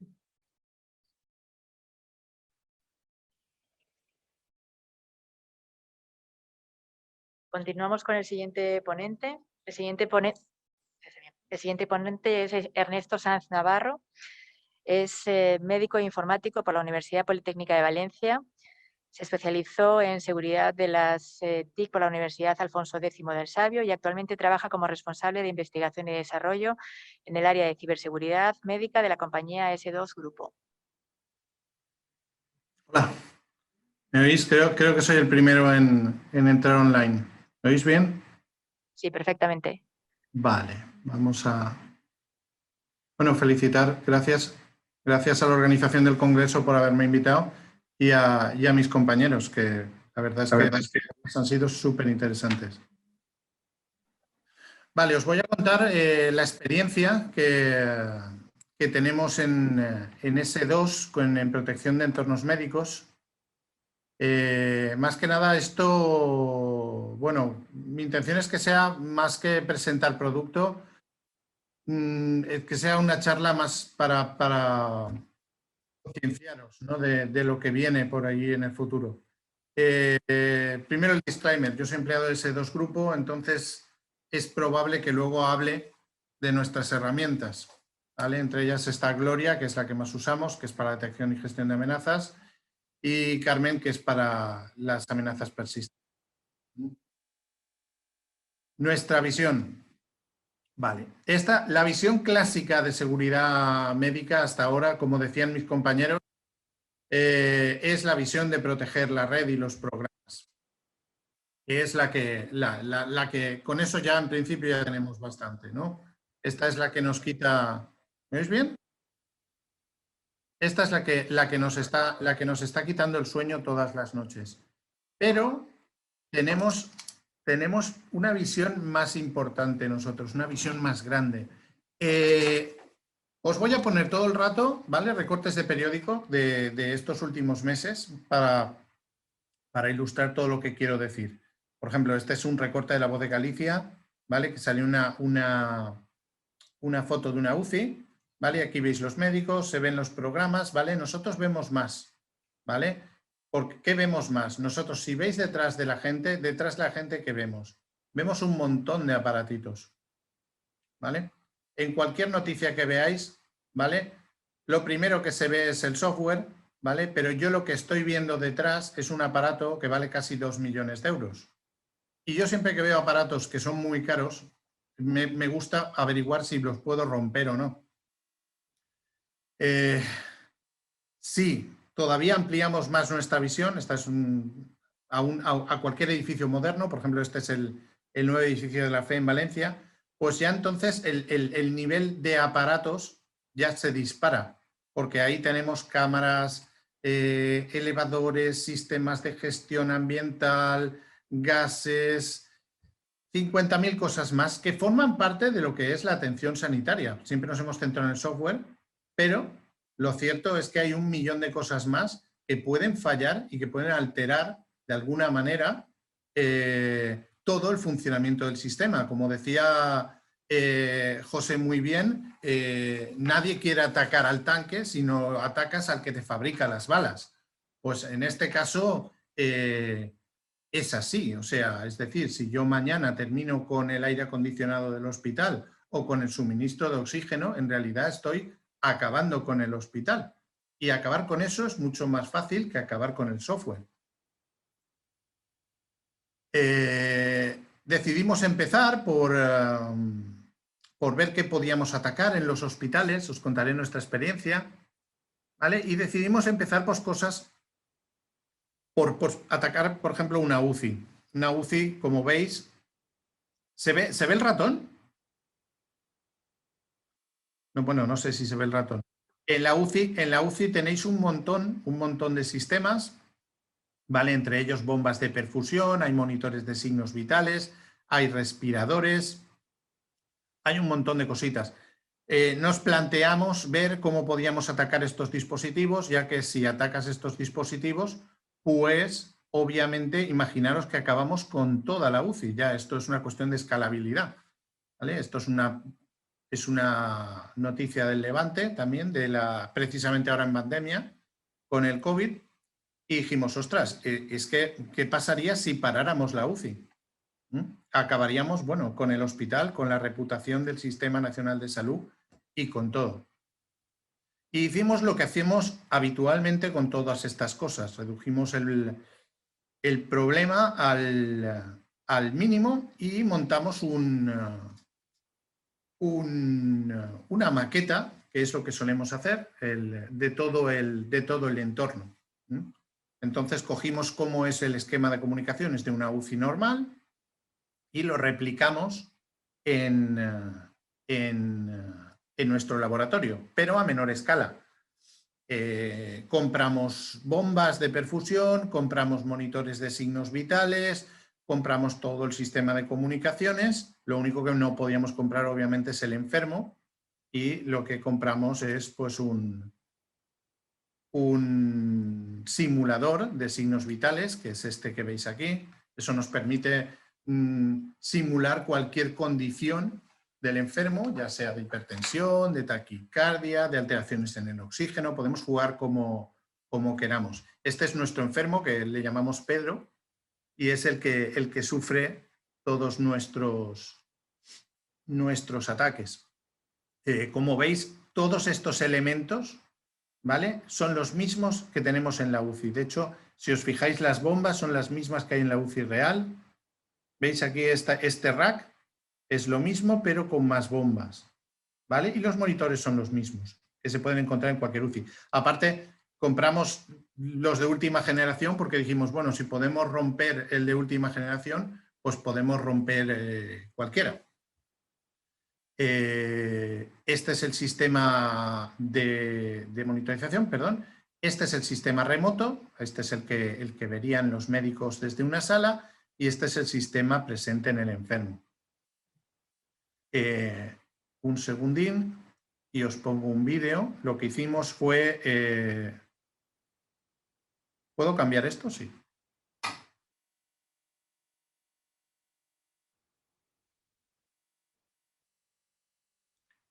[SPEAKER 2] Continuamos con el siguiente ponente. El siguiente ponente es Ernesto Sanz Navarro. Es médico informático por la Universidad Politécnica de Valencia. Se especializó en seguridad de las TIC por la Universidad Alfonso X del Sabio y actualmente trabaja como responsable de investigación y desarrollo en el área de ciberseguridad médica de la compañía S2 Grupo.
[SPEAKER 5] Hola, ¿me oís? Creo que soy el primero en entrar online. ¿Me oís bien?
[SPEAKER 2] Sí, perfectamente.
[SPEAKER 5] Vale, vamos a... Bueno, felicitar, gracias a la organización del Congreso por haberme invitado y a mis compañeros, que la verdad es que han sido súper interesantes. Vale, os voy a contar la experiencia que tenemos en S2 en protección de entornos médicos. Más que nada esto, bueno, mi intención es que sea más que presentar producto, que sea una charla más para concienciaros, ¿no? de lo que viene por ahí en el futuro. Primero el disclaimer, yo soy empleado de S2 Grupo, entonces es probable que luego hable de nuestras herramientas, ¿vale? Entre ellas está Gloria, que es la que más usamos, que es para detección y gestión de amenazas, y Carmen, que es para las amenazas persistentes. Nuestra visión. Vale. La visión clásica de seguridad médica hasta ahora, como decían mis compañeros, es la visión de proteger la red y los programas. Es la que con eso ya en principio ya tenemos bastante, ¿no? Esta es la que nos quita... ¿Me oís bien? Esta es la que nos está quitando el sueño todas las noches. Pero tenemos una visión más importante nosotros, una visión más grande. Os voy a poner todo el rato, ¿vale? Recortes de periódico de estos últimos meses para ilustrar todo lo que quiero decir. Por ejemplo, este es un recorte de La Voz de Galicia, ¿vale? Que salió una foto de una UCI, ¿vale? Aquí veis los médicos, se ven los programas, ¿vale? Nosotros vemos más, ¿vale? ¿Por qué vemos más? Nosotros, si veis detrás de la gente, ¿qué vemos? Vemos un montón de aparatitos, ¿vale? En cualquier noticia que veáis, ¿vale? Lo primero que se ve es el software, ¿vale? Pero yo lo que estoy viendo detrás es un aparato que vale casi 2 millones de euros. Y yo siempre que veo aparatos que son muy caros, me gusta averiguar si los puedo romper o no. Sí, todavía ampliamos más nuestra visión. Esta es a cualquier edificio moderno, por ejemplo, este es el nuevo edificio de la FE en Valencia, pues ya entonces el nivel de aparatos ya se dispara, porque ahí tenemos cámaras, elevadores, sistemas de gestión ambiental, gases, 50.000 cosas más que forman parte de lo que es la atención sanitaria. Siempre nos hemos centrado en el software, pero lo cierto es que hay 1 millón de cosas más que pueden fallar y que pueden alterar de alguna manera todo el funcionamiento del sistema. Como decía José muy bien, nadie quiere atacar al tanque, sino atacas al que te fabrica las balas. Pues en este caso es así, o sea, es decir, si yo mañana termino con el aire acondicionado del hospital o con el suministro de oxígeno, en realidad estoy acabando con el hospital. Y acabar con eso es mucho más fácil que acabar con el software. Decidimos empezar por ver qué podíamos atacar en los hospitales, os contaré nuestra experiencia, ¿vale? Y decidimos empezar pues, cosas por atacar, por ejemplo, una UCI. Una UCI, como veis, ¿se ve el ratón? No, bueno, no sé si se ve el ratón. En la UCI tenéis un montón de sistemas, ¿vale? Entre ellos bombas de perfusión, hay monitores de signos vitales, hay respiradores, hay un montón de cositas. nos planteamos ver cómo podíamos atacar estos dispositivos, ya que si atacas estos dispositivos, pues obviamente imaginaros que acabamos con toda la UCI. Ya esto es una cuestión de escalabilidad, ¿vale? Esto es una noticia del Levante también, precisamente ahora en pandemia, con el COVID, y dijimos, ostras, es que, ¿qué pasaría si paráramos la UCI? Acabaríamos, bueno, con el hospital, con la reputación del Sistema Nacional de Salud y con todo. Y hicimos lo que hacemos habitualmente con todas estas cosas. Redujimos el problema al mínimo y montamos una maqueta, que es lo que solemos hacer, de todo el entorno. Entonces cogimos cómo es el esquema de comunicaciones de una UCI normal y lo replicamos en nuestro laboratorio, pero a menor escala. Compramos bombas de perfusión, compramos monitores de signos vitales, compramos todo el sistema de comunicaciones. Lo único que no podíamos comprar, obviamente, es el enfermo, y lo que compramos es pues un simulador de signos vitales, que es este que veis aquí. Eso nos permite simular cualquier condición del enfermo, ya sea de hipertensión, de taquicardia, de alteraciones en el oxígeno. Podemos jugar como queramos. Este es nuestro enfermo, que le llamamos Pedro, y es el que sufre todos nuestros ataques. Como veis, todos estos elementos, ¿vale?, son los mismos que tenemos en la UCI. De hecho, si os fijáis, las bombas son las mismas que hay en la UCI real. ¿Veis aquí este rack? Es lo mismo, pero con más bombas, ¿vale? Y los monitores son los mismos, que se pueden encontrar en cualquier UCI. Aparte, compramos los de última generación porque dijimos, bueno, si podemos romper el de última generación, pues podemos romper cualquiera. Este es el sistema de monitorización, perdón. Este es el sistema remoto, este es el que verían los médicos desde una sala, y este es el sistema presente en el enfermo. Un segundín y os pongo un vídeo. Lo que hicimos fue... ¿Puedo cambiar esto? Sí.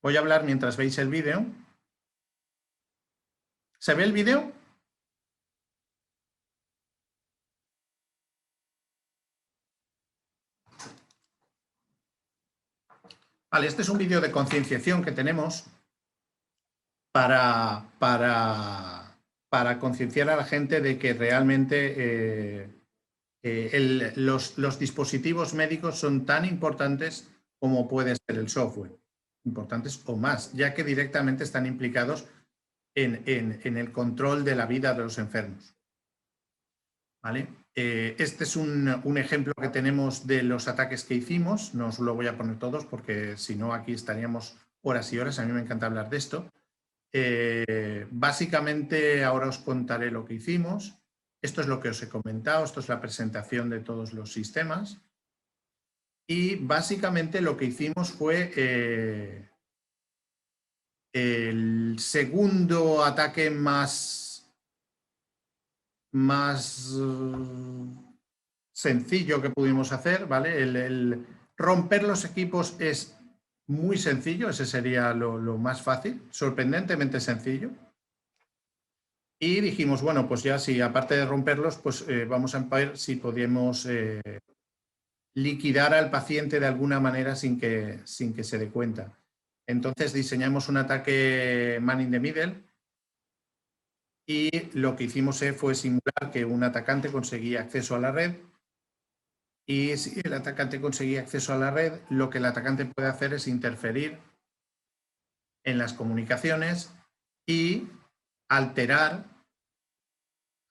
[SPEAKER 5] Voy a hablar mientras veis el vídeo. ¿Se ve el vídeo? Vale, este es un vídeo de concienciación que tenemos para concienciar a la gente de que realmente los dispositivos médicos son tan importantes como puede ser el software. Importantes o más, ya que directamente están implicados en el control de la vida de los enfermos. ¿Vale? Este es un ejemplo que tenemos de los ataques que hicimos. No os lo voy a poner todos porque si no aquí estaríamos horas y horas. A mí me encanta hablar de esto. Básicamente ahora os contaré lo que hicimos. Esto es lo que os he comentado. Esto es la presentación de todos los sistemas. Y básicamente lo que hicimos fue el segundo ataque más sencillo que pudimos hacer, ¿vale? El romper los equipos es muy sencillo, ese sería lo más fácil, sorprendentemente sencillo. Y dijimos, bueno, pues ya si aparte de romperlos, pues vamos a ver si podemos liquidar al paciente de alguna manera sin que se dé cuenta. Entonces diseñamos un ataque man in the middle y lo que hicimos fue simular que un atacante conseguía acceso a la red, y si el atacante conseguía acceso a la red, lo que el atacante puede hacer es interferir en las comunicaciones y alterar,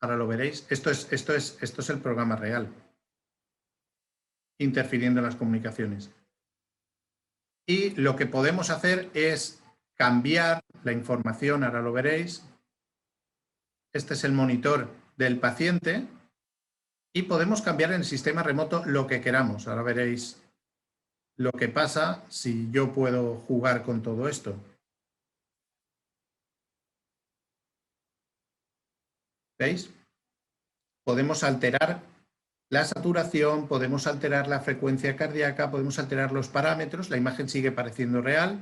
[SPEAKER 5] ahora lo veréis, esto es el programa real, interfiriendo en las comunicaciones. Y lo que podemos hacer es cambiar la información, ahora lo veréis. Este es el monitor del paciente y podemos cambiar en el sistema remoto lo que queramos. Ahora veréis lo que pasa si yo puedo jugar con todo esto. ¿Veis? Podemos alterar la saturación, podemos alterar la frecuencia cardíaca, podemos alterar los parámetros, la imagen sigue pareciendo real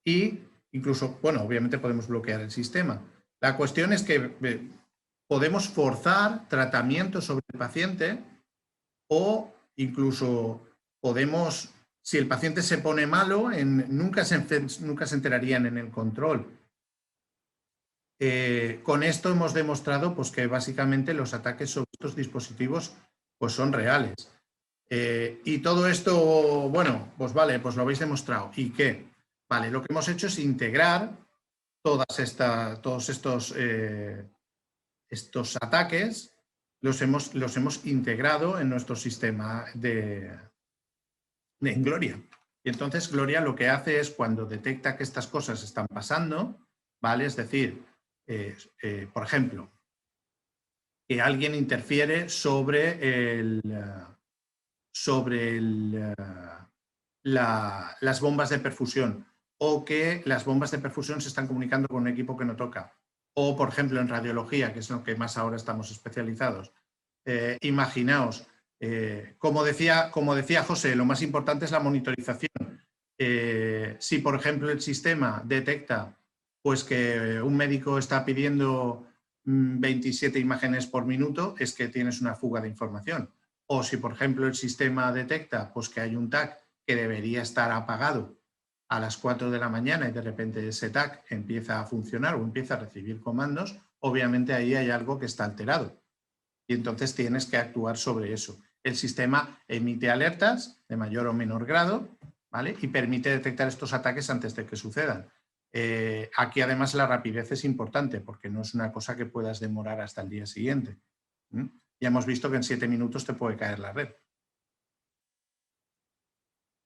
[SPEAKER 5] y incluso, bueno, obviamente podemos bloquear el sistema. La cuestión es que podemos forzar tratamientos sobre el paciente o incluso podemos, si el paciente se pone malo, nunca se enterarían en el control. Con esto hemos demostrado pues, que básicamente los ataques sobre estos dispositivos pues, son reales. Y todo esto, bueno, pues vale, pues lo habéis demostrado. ¿Y qué? Vale, lo que hemos hecho es integrar todos estos ataques, los hemos integrado en nuestro sistema en Gloria. Y entonces Gloria lo que hace es cuando detecta que estas cosas están pasando, ¿vale? Es decir, por ejemplo, que alguien interfiere sobre las bombas de perfusión o que las bombas de perfusión se están comunicando con un equipo que no toca. O, por ejemplo, en radiología, que es lo que más ahora estamos especializados. Imaginaos, como decía José, lo más importante es la monitorización. Si, por ejemplo, el sistema detecta pues, que un médico está pidiendo 27 imágenes por minuto, es que tienes una fuga de información. O si, por ejemplo, el sistema detecta pues, que hay un TAC que debería estar apagado a las 4 de la mañana y de repente ese TAC empieza a funcionar o empieza a recibir comandos, obviamente ahí hay algo que está alterado. Y entonces tienes que actuar sobre eso. El sistema emite alertas de mayor o menor grado, ¿vale? Y permite detectar estos ataques antes de que sucedan. Aquí además la rapidez es importante porque no es una cosa que puedas demorar hasta el día siguiente. Ya hemos visto que en 7 minutos te puede caer la red.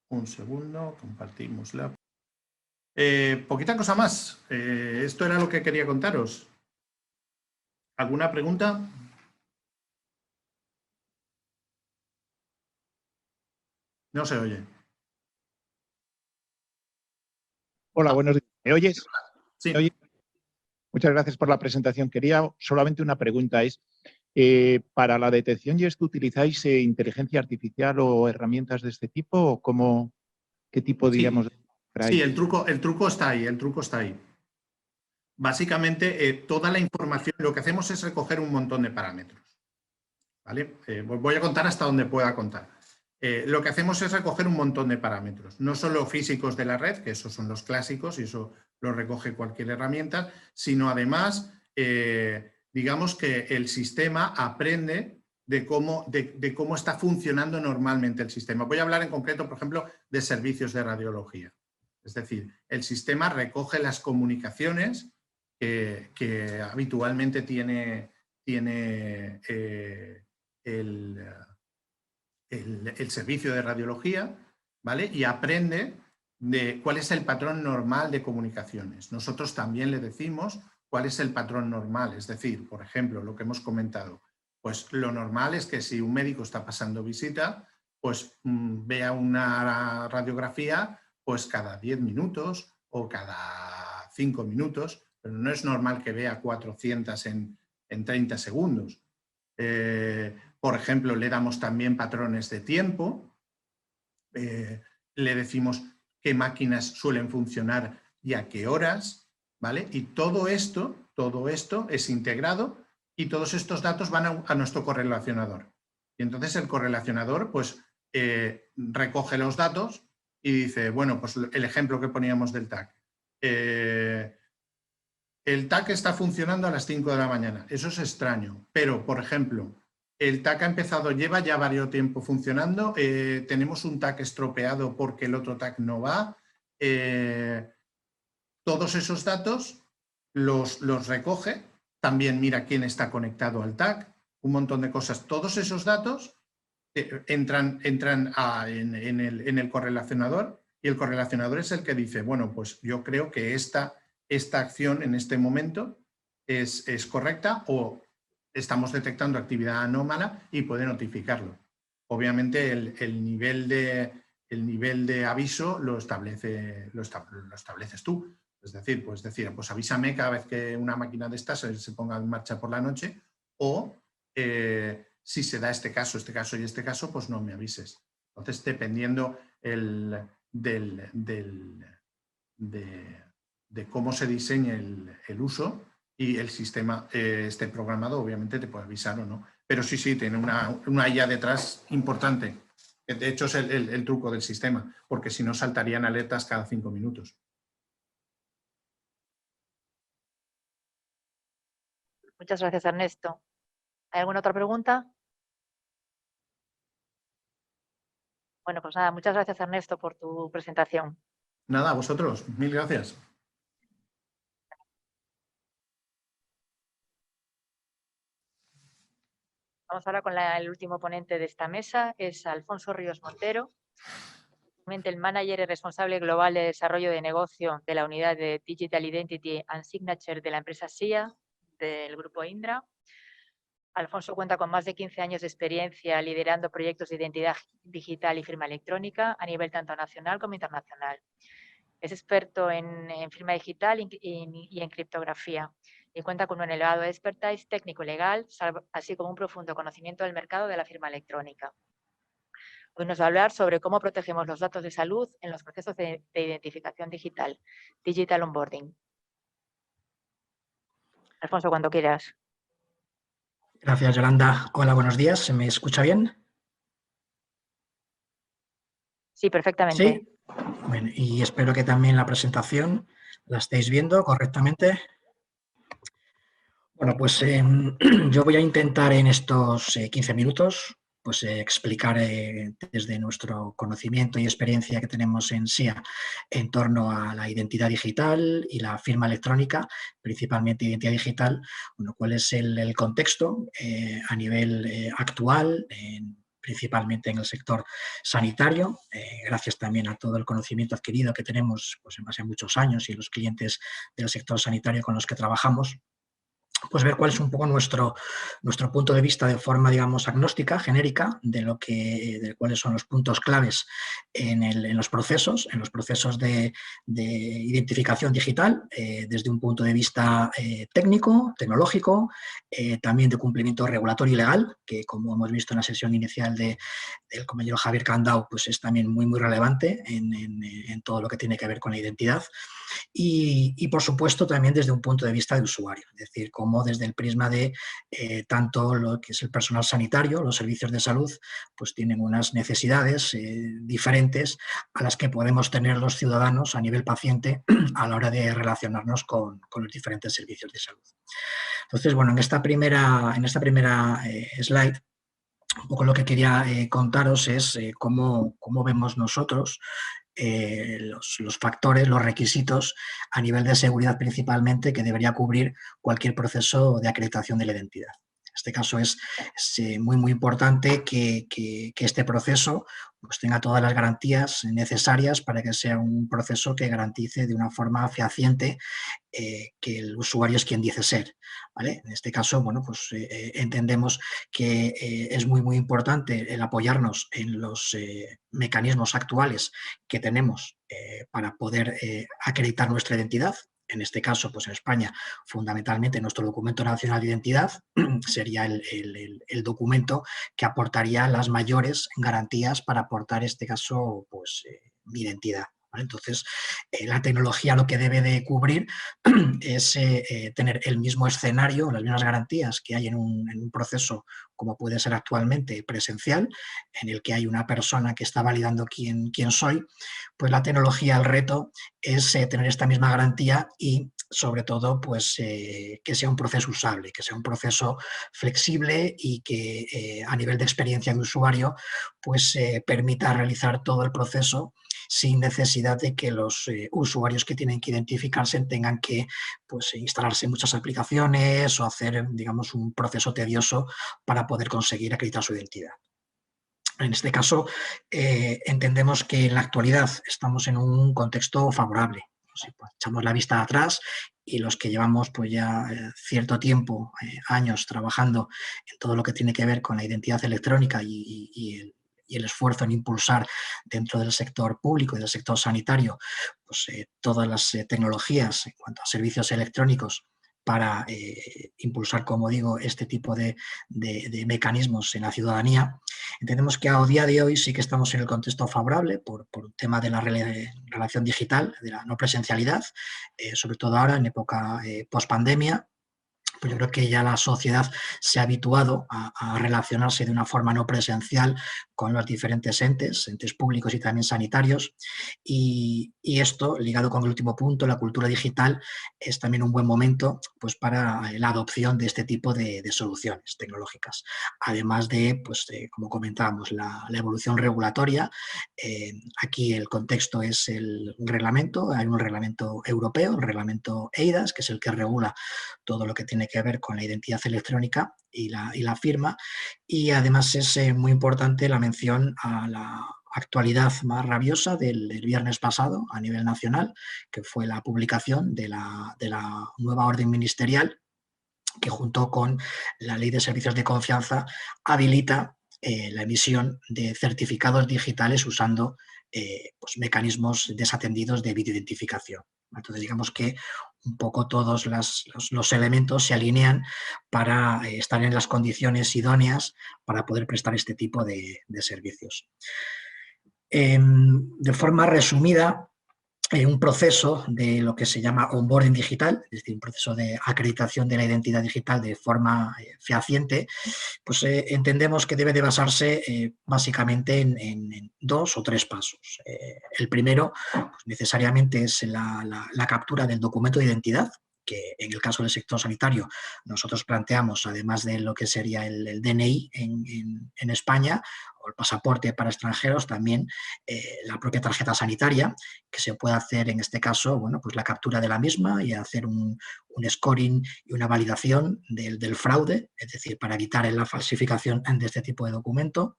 [SPEAKER 5] Un segundo, compartimos la... poquita cosa más. Esto era lo que quería contaros. ¿Alguna pregunta? No se oye.
[SPEAKER 6] Hola, buenos días. ¿Me oyes?
[SPEAKER 5] Sí.
[SPEAKER 6] ¿Me oyes? Muchas gracias por la presentación. Quería solamente una pregunta. ¿Para la detección y esto utilizáis inteligencia artificial o herramientas de este tipo? ¿O qué tipo, digamos?
[SPEAKER 5] Sí, el truco está ahí. El truco está ahí. Básicamente, toda la información, lo que hacemos es recoger un montón de parámetros. ¿Vale? Voy a contar hasta donde pueda contar. Lo que hacemos es recoger un montón de parámetros, no solo físicos de la red, que esos son los clásicos y eso lo recoge cualquier herramienta, sino además, digamos que el sistema aprende de cómo está funcionando normalmente el sistema. Voy a hablar en concreto, por ejemplo, de servicios de radiología. Es decir, el sistema recoge las comunicaciones que habitualmente tiene el servicio de radiología, ¿vale? Y aprende de cuál es el patrón normal de comunicaciones. Nosotros también le decimos cuál es el patrón normal, es decir, por ejemplo, lo que hemos comentado, pues lo normal es que si un médico está pasando visita, pues vea una radiografía pues cada 10 minutos o cada 5 minutos, pero no es normal que vea 400 en 30 segundos. Por ejemplo, le damos también patrones de tiempo, le decimos qué máquinas suelen funcionar y a qué horas, ¿vale? Y todo esto es integrado y todos estos datos van a nuestro correlacionador. Y entonces el correlacionador pues recoge los datos y dice, bueno, pues el ejemplo que poníamos del TAC. El TAC está funcionando a las 5 de la mañana. Eso es extraño, pero, por ejemplo, el TAC lleva ya varios tiempo funcionando, tenemos un TAC estropeado porque el otro TAC no va. Todos esos datos los recoge, también mira quién está conectado al TAC, un montón de cosas. Todos esos datos entran en el correlacionador y el correlacionador es el que dice, bueno, pues yo creo que esta acción en este momento es correcta o estamos detectando actividad anómala y puede notificarlo. Obviamente el nivel de aviso lo estableces tú. Es decir, pues avísame cada vez que una máquina de estas se ponga en marcha por la noche, o si se da este caso y este caso, pues no me avises. Entonces, dependiendo de cómo se diseñe el uso y el sistema esté programado, obviamente te puede avisar o no. Pero sí, tiene una IA detrás importante. De hecho, es el truco del sistema, porque si no saltarían alertas cada 5 minutos.
[SPEAKER 2] Muchas gracias, Ernesto. ¿Hay alguna otra pregunta? Bueno, pues nada, muchas gracias, Ernesto, por tu presentación.
[SPEAKER 5] Nada, a vosotros. Mil gracias.
[SPEAKER 2] Vamos ahora con el último ponente de esta mesa, es Alfonso Ríos Montero, el manager y responsable global de desarrollo de negocio de la unidad de Digital Identity and Signature de la empresa SIA, del grupo Indra. Alfonso cuenta con más de 15 años de experiencia liderando proyectos de identidad digital y firma electrónica a nivel tanto nacional como internacional. Es experto en firma digital y en criptografía y cuenta con un elevado expertise técnico y legal, así como un profundo conocimiento del mercado de la firma electrónica. Hoy nos va a hablar sobre cómo protegemos los datos de salud en los procesos de identificación digital, Digital Onboarding. Alfonso, cuando quieras.
[SPEAKER 7] Gracias, Yolanda. Hola, buenos días. ¿Se me escucha bien?
[SPEAKER 2] Sí, perfectamente.
[SPEAKER 7] Sí. Bueno, y espero que también la presentación la estéis viendo correctamente. Bueno, pues yo voy a intentar en estos 15 minutos pues, explicar desde nuestro conocimiento y experiencia que tenemos en SIA en torno a la identidad digital y la firma electrónica, principalmente identidad digital, bueno, cuál es el contexto a nivel actual, principalmente en el sector sanitario, gracias también a todo el conocimiento adquirido que tenemos pues, en base a muchos años y los clientes del sector sanitario con los que trabajamos, pues ver cuál es un poco nuestro punto de vista de forma, digamos, agnóstica, genérica, de cuáles son los puntos claves en los procesos de identificación digital, desde un punto de vista técnico, tecnológico, también de cumplimiento regulatorio y legal, que como hemos visto en la sesión inicial del compañero Javier Candau, pues es también muy, muy relevante en todo lo que tiene que ver con la identidad. Y, por supuesto, también desde un punto de vista de usuario, es decir, cómo desde el prisma de tanto lo que es el personal sanitario, los servicios de salud, pues tienen unas necesidades diferentes a las que podemos tener los ciudadanos a nivel paciente a la hora de relacionarnos con los diferentes servicios de salud. Entonces, bueno, en esta primera slide, un poco lo que quería contaros es cómo vemos nosotros los factores, los requisitos a nivel de seguridad principalmente que debería cubrir cualquier proceso de acreditación de la identidad. En este caso es muy, muy importante que este proceso pues, tenga todas las garantías necesarias para que sea un proceso que garantice de una forma fehaciente que el usuario es quien dice ser, ¿vale? En este caso, bueno, pues entendemos que es muy, muy importante el apoyarnos en los mecanismos actuales que tenemos para poder acreditar nuestra identidad. En este caso, pues en España, fundamentalmente nuestro documento nacional de identidad sería el documento que aportaría las mayores garantías para aportar, en este caso, pues mi identidad. ¿Vale? Entonces, la tecnología lo que debe de cubrir es tener el mismo escenario, las mismas garantías que hay en un proceso como puede ser actualmente presencial, en el que hay una persona que está validando quién soy, pues la tecnología, el reto es tener esta misma garantía y sobre todo pues, que sea un proceso usable, que sea un proceso flexible y que a nivel de experiencia de usuario pues permita realizar todo el proceso sin necesidad de que los usuarios que tienen que identificarse tengan que pues, instalarse muchas aplicaciones o hacer, digamos, un proceso tedioso para poder conseguir acreditar su identidad. En este caso, entendemos que en la actualidad estamos en un contexto favorable. Si pues, echamos la vista atrás y los que llevamos pues, ya cierto tiempo, años trabajando en todo lo que tiene que ver con la identidad electrónica y el esfuerzo en impulsar dentro del sector público y del sector sanitario pues, todas las tecnologías en cuanto a servicios electrónicos para impulsar, como digo, este tipo de mecanismos en la ciudadanía. Entendemos que a día de hoy sí que estamos en el contexto favorable por el tema de la relación digital, de la no presencialidad, sobre todo ahora en época post-pandemia. Pues yo creo que ya la sociedad se ha habituado a relacionarse de una forma no presencial con los diferentes entes públicos y también sanitarios. Y esto, ligado con el último punto, la cultura digital, es también un buen momento pues, para la adopción de este tipo de soluciones tecnológicas. Además de, pues, como comentábamos, la evolución regulatoria. Aquí el contexto es el reglamento, hay un reglamento europeo, el reglamento eIDAS, que es el que regula todo lo que tiene que ver con la identidad electrónica y la firma, y además es muy importante la mención a la actualidad más rabiosa del viernes pasado a nivel nacional, que fue la publicación de la nueva orden ministerial que junto con la Ley de Servicios de Confianza habilita la emisión de certificados digitales usando pues, mecanismos desatendidos de videoidentificación. Entonces, digamos que un poco todos los elementos se alinean para estar en las condiciones idóneas para poder prestar este tipo de servicios. De forma resumida, un proceso de lo que se llama onboarding digital, es decir, un proceso de acreditación de la identidad digital de forma fehaciente, pues entendemos que debe de basarse básicamente en 2 o 3 pasos. El primero, pues necesariamente es la captura del documento de identidad, que en el caso del sector sanitario nosotros planteamos, además de lo que sería el DNI en España, o el pasaporte para extranjeros, también la propia tarjeta sanitaria, que se puede hacer en este caso, bueno, pues la captura de la misma y hacer un scoring y una validación del fraude, es decir, para evitar la falsificación de este tipo de documento.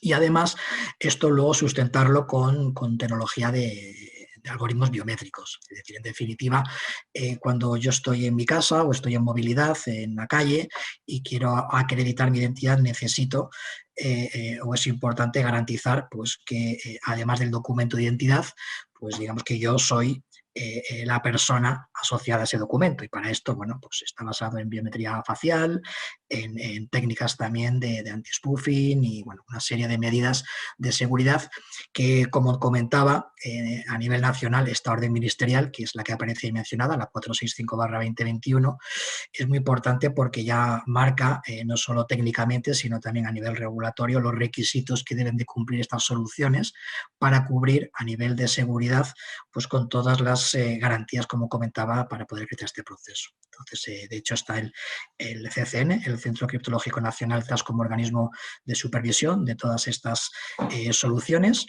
[SPEAKER 7] Y además, esto luego sustentarlo con tecnología de algoritmos biométricos. Es decir, en definitiva, cuando yo estoy en mi casa o estoy en movilidad, en la calle, y quiero acreditar mi identidad, necesito o es importante garantizar pues, que además del documento de identidad, pues digamos que yo soy la persona asociada a ese documento, y para esto, bueno, pues está basado en biometría facial, en técnicas también de anti-spoofing y bueno, una serie de medidas de seguridad que, como comentaba, a nivel nacional, esta orden ministerial, que es la que aparece mencionada, la 465/2021, es muy importante porque ya marca no solo técnicamente, sino también a nivel regulatorio los requisitos que deben de cumplir estas soluciones para cubrir a nivel de seguridad pues con todas las garantías, como comentaba, para poder crear este proceso. Entonces, de hecho, está el CCN, el Centro Criptológico Nacional, como organismo de supervisión de todas estas soluciones.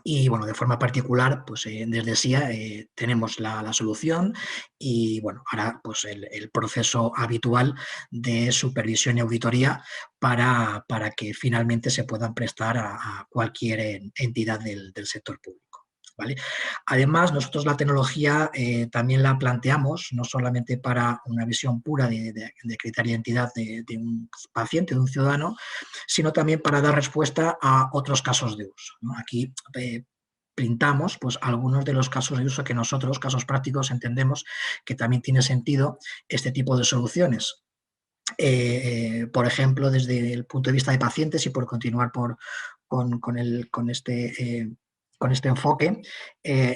[SPEAKER 7] Y bueno, de forma particular, pues desde SIA tenemos la solución y bueno, ahora pues el proceso habitual de supervisión y auditoría para que finalmente se puedan prestar a cualquier entidad del sector público. ¿Vale? Además, nosotros la tecnología también la planteamos no solamente para una visión pura de acreditar identidad de un paciente, de un ciudadano, sino también para dar respuesta a otros casos de uso, ¿no? Aquí pintamos pues, algunos de los casos de uso que nosotros, casos prácticos, entendemos que también tiene sentido este tipo de soluciones. Por ejemplo, desde el punto de vista de pacientes, y por continuar con este enfoque,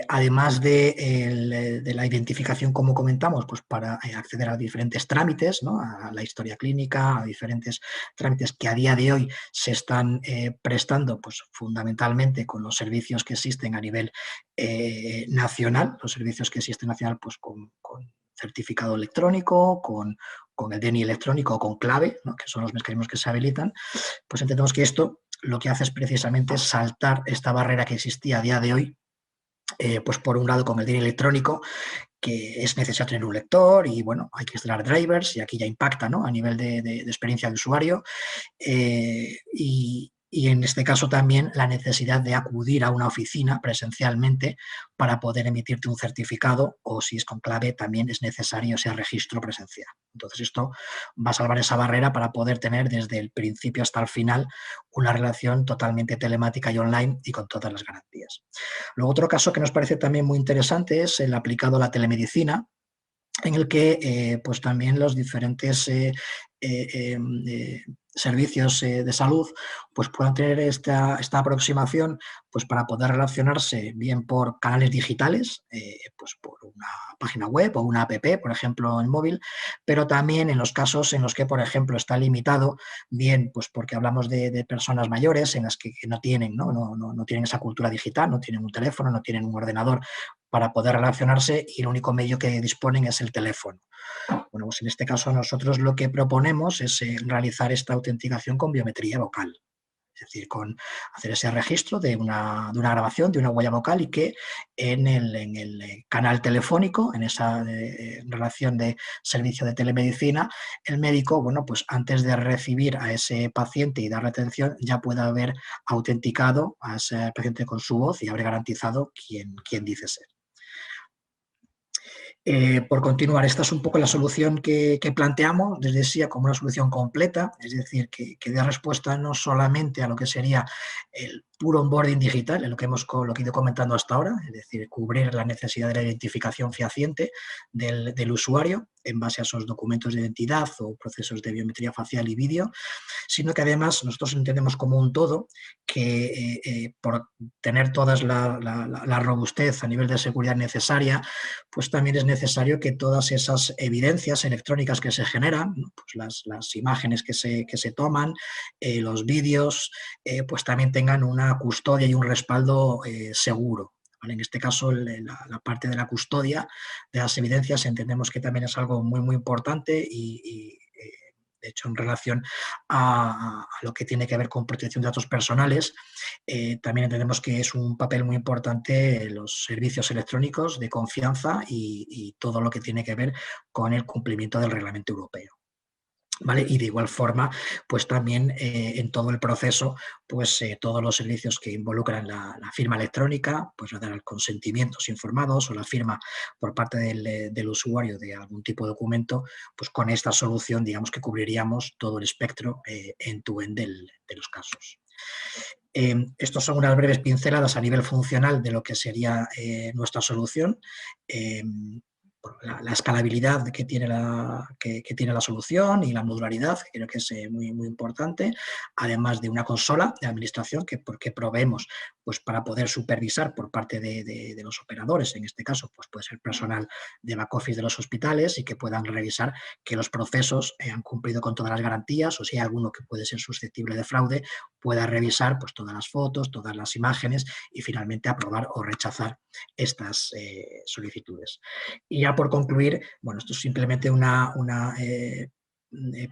[SPEAKER 7] además de la identificación, como comentamos, pues para acceder a diferentes trámites, ¿no? A la historia clínica, a diferentes trámites que a día de hoy se están prestando pues, fundamentalmente con los servicios que existen a nivel nacional, los servicios que existen nacional pues, con certificado electrónico, con el DNI electrónico o con clave, ¿no? Que son los mecanismos que se habilitan, pues entendemos que esto lo que hace es precisamente saltar esta barrera que existía a día de hoy, pues por un lado con el DNI electrónico, que es necesario tener un lector y bueno, hay que instalar drivers y aquí ya impacta, ¿no? A nivel de experiencia de usuario y y en este caso también la necesidad de acudir a una oficina presencialmente para poder emitirte un certificado, o si es con clave también es necesario ese registro presencial. Entonces esto va a salvar esa barrera para poder tener desde el principio hasta el final una relación totalmente telemática y online y con todas las garantías. Luego, otro caso que nos parece también muy interesante es el aplicado a la telemedicina, en el que pues también los diferentes servicios de salud pues puedan tener esta aproximación pues para poder relacionarse bien por canales digitales, pues por una página web o una app, por ejemplo, en móvil, pero también en los casos en los que, por ejemplo, está limitado, bien pues porque hablamos de personas mayores en las que no tienen, no tienen esa cultura digital, no tienen un teléfono, no tienen un ordenador para poder relacionarse y el único medio que disponen es el teléfono. Bueno, pues en este caso nosotros lo que proponemos es realizar esta autenticación con biometría vocal. Es decir, con hacer ese registro de una grabación, de una huella vocal, y que en el canal telefónico, en esa relación de servicio de telemedicina, el médico, bueno, pues antes de recibir a ese paciente y darle atención, ya pueda haber autenticado a ese paciente con su voz y haber garantizado quién dice ser. Por continuar, esta es un poco la solución que planteamos desde SIA como una solución completa, es decir, que dé respuesta no solamente a lo que sería el puro onboarding digital, en lo que he ido comentando hasta ahora, es decir, cubrir la necesidad de la identificación fehaciente del usuario en base a esos documentos de identidad o procesos de biometría facial y vídeo, sino que además nosotros entendemos como un todo que por tener toda la robustez a nivel de seguridad necesaria, pues también es necesario que todas esas evidencias electrónicas que se generan, pues las imágenes que se toman, los vídeos, pues también tengan una custodia y un respaldo seguro. ¿Vale? En este caso, la parte de la custodia de las evidencias entendemos que también es algo muy, muy importante y de hecho, en relación a lo que tiene que ver con protección de datos personales, también entendemos que es un papel muy importante los servicios electrónicos de confianza y todo lo que tiene que ver con el cumplimiento del reglamento europeo. ¿Vale? Y de igual forma, pues también en todo el proceso, pues todos los servicios que involucran la firma electrónica, pues dar consentimientos informados o la firma por parte del usuario de algún tipo de documento, pues con esta solución digamos que cubriríamos todo el espectro end-to-end de los casos. Estos son unas breves pinceladas a nivel funcional de lo que sería nuestra solución. La escalabilidad que tiene la solución y la modularidad, que creo que es muy, muy importante, además de una consola de administración porque proveemos pues, para poder supervisar por parte de los operadores, en este caso pues, puede ser personal de back office de los hospitales y que puedan revisar que los procesos han cumplido con todas las garantías, o si hay alguno que puede ser susceptible de fraude, pueda revisar pues, todas las fotos, todas las imágenes y finalmente aprobar o rechazar estas solicitudes. Y ya por concluir, bueno, esto es simplemente una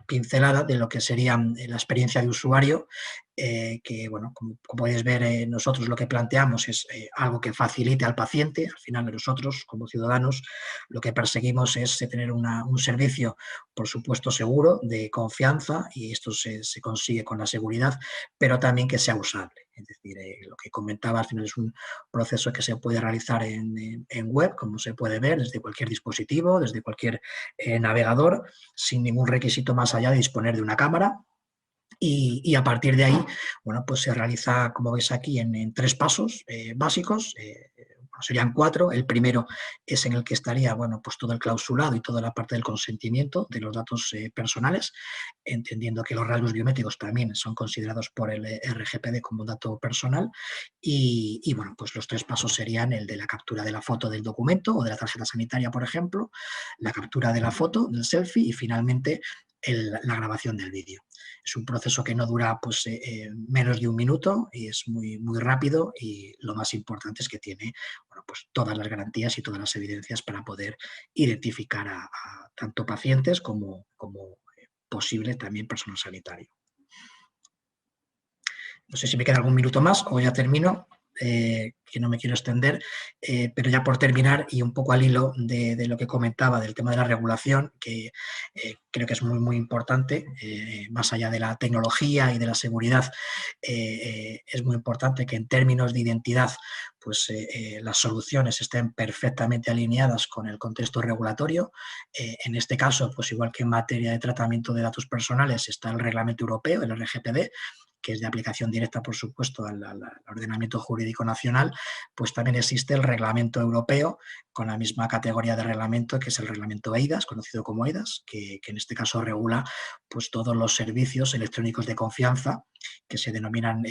[SPEAKER 7] pincelada de lo que sería la experiencia de usuario, que, bueno, como podéis ver, nosotros lo que planteamos es algo que facilite al paciente. Al final, nosotros, como ciudadanos, lo que perseguimos es tener un servicio, por supuesto, seguro, de confianza, y esto se consigue con la seguridad, pero también que sea usable. Es decir, lo que comentaba, al final es un proceso que se puede realizar en web, como se puede ver, desde cualquier dispositivo, desde cualquier navegador, sin ningún requisito más allá de disponer de una cámara. Y a partir de ahí, bueno, pues se realiza, como veis aquí, en 3 pasos básicos. Serían 4. El primero es en el que estaría, bueno, pues todo el clausulado y toda la parte del consentimiento de los datos personales, entendiendo que los rasgos biométricos también son considerados por el RGPD como dato personal. Y bueno, pues los 3 pasos serían el de la captura de la foto del documento o de la tarjeta sanitaria, por ejemplo, la captura de la foto, del selfie y finalmente la grabación del vídeo. Es un proceso que no dura pues, menos de 1 minuto y es muy, muy rápido, y lo más importante es que tiene, bueno, pues todas las garantías y todas las evidencias para poder identificar a tanto pacientes como posible también personal sanitario. No sé si me queda algún minuto más o ya termino. que no me quiero extender, pero ya por terminar y un poco al hilo de lo que comentaba del tema de la regulación, que creo que es muy, muy importante, más allá de la tecnología y de la seguridad, es muy importante que en términos de identidad pues, las soluciones estén perfectamente alineadas con el contexto regulatorio. En este caso, pues igual que en materia de tratamiento de datos personales está el reglamento europeo, el RGPD, que es de aplicación directa, por supuesto, al ordenamiento jurídico nacional, pues también existe el reglamento europeo con la misma categoría de reglamento, que es el reglamento eIDAS, conocido como eIDAS, que en este caso regula pues, todos los servicios electrónicos de confianza, que se denominan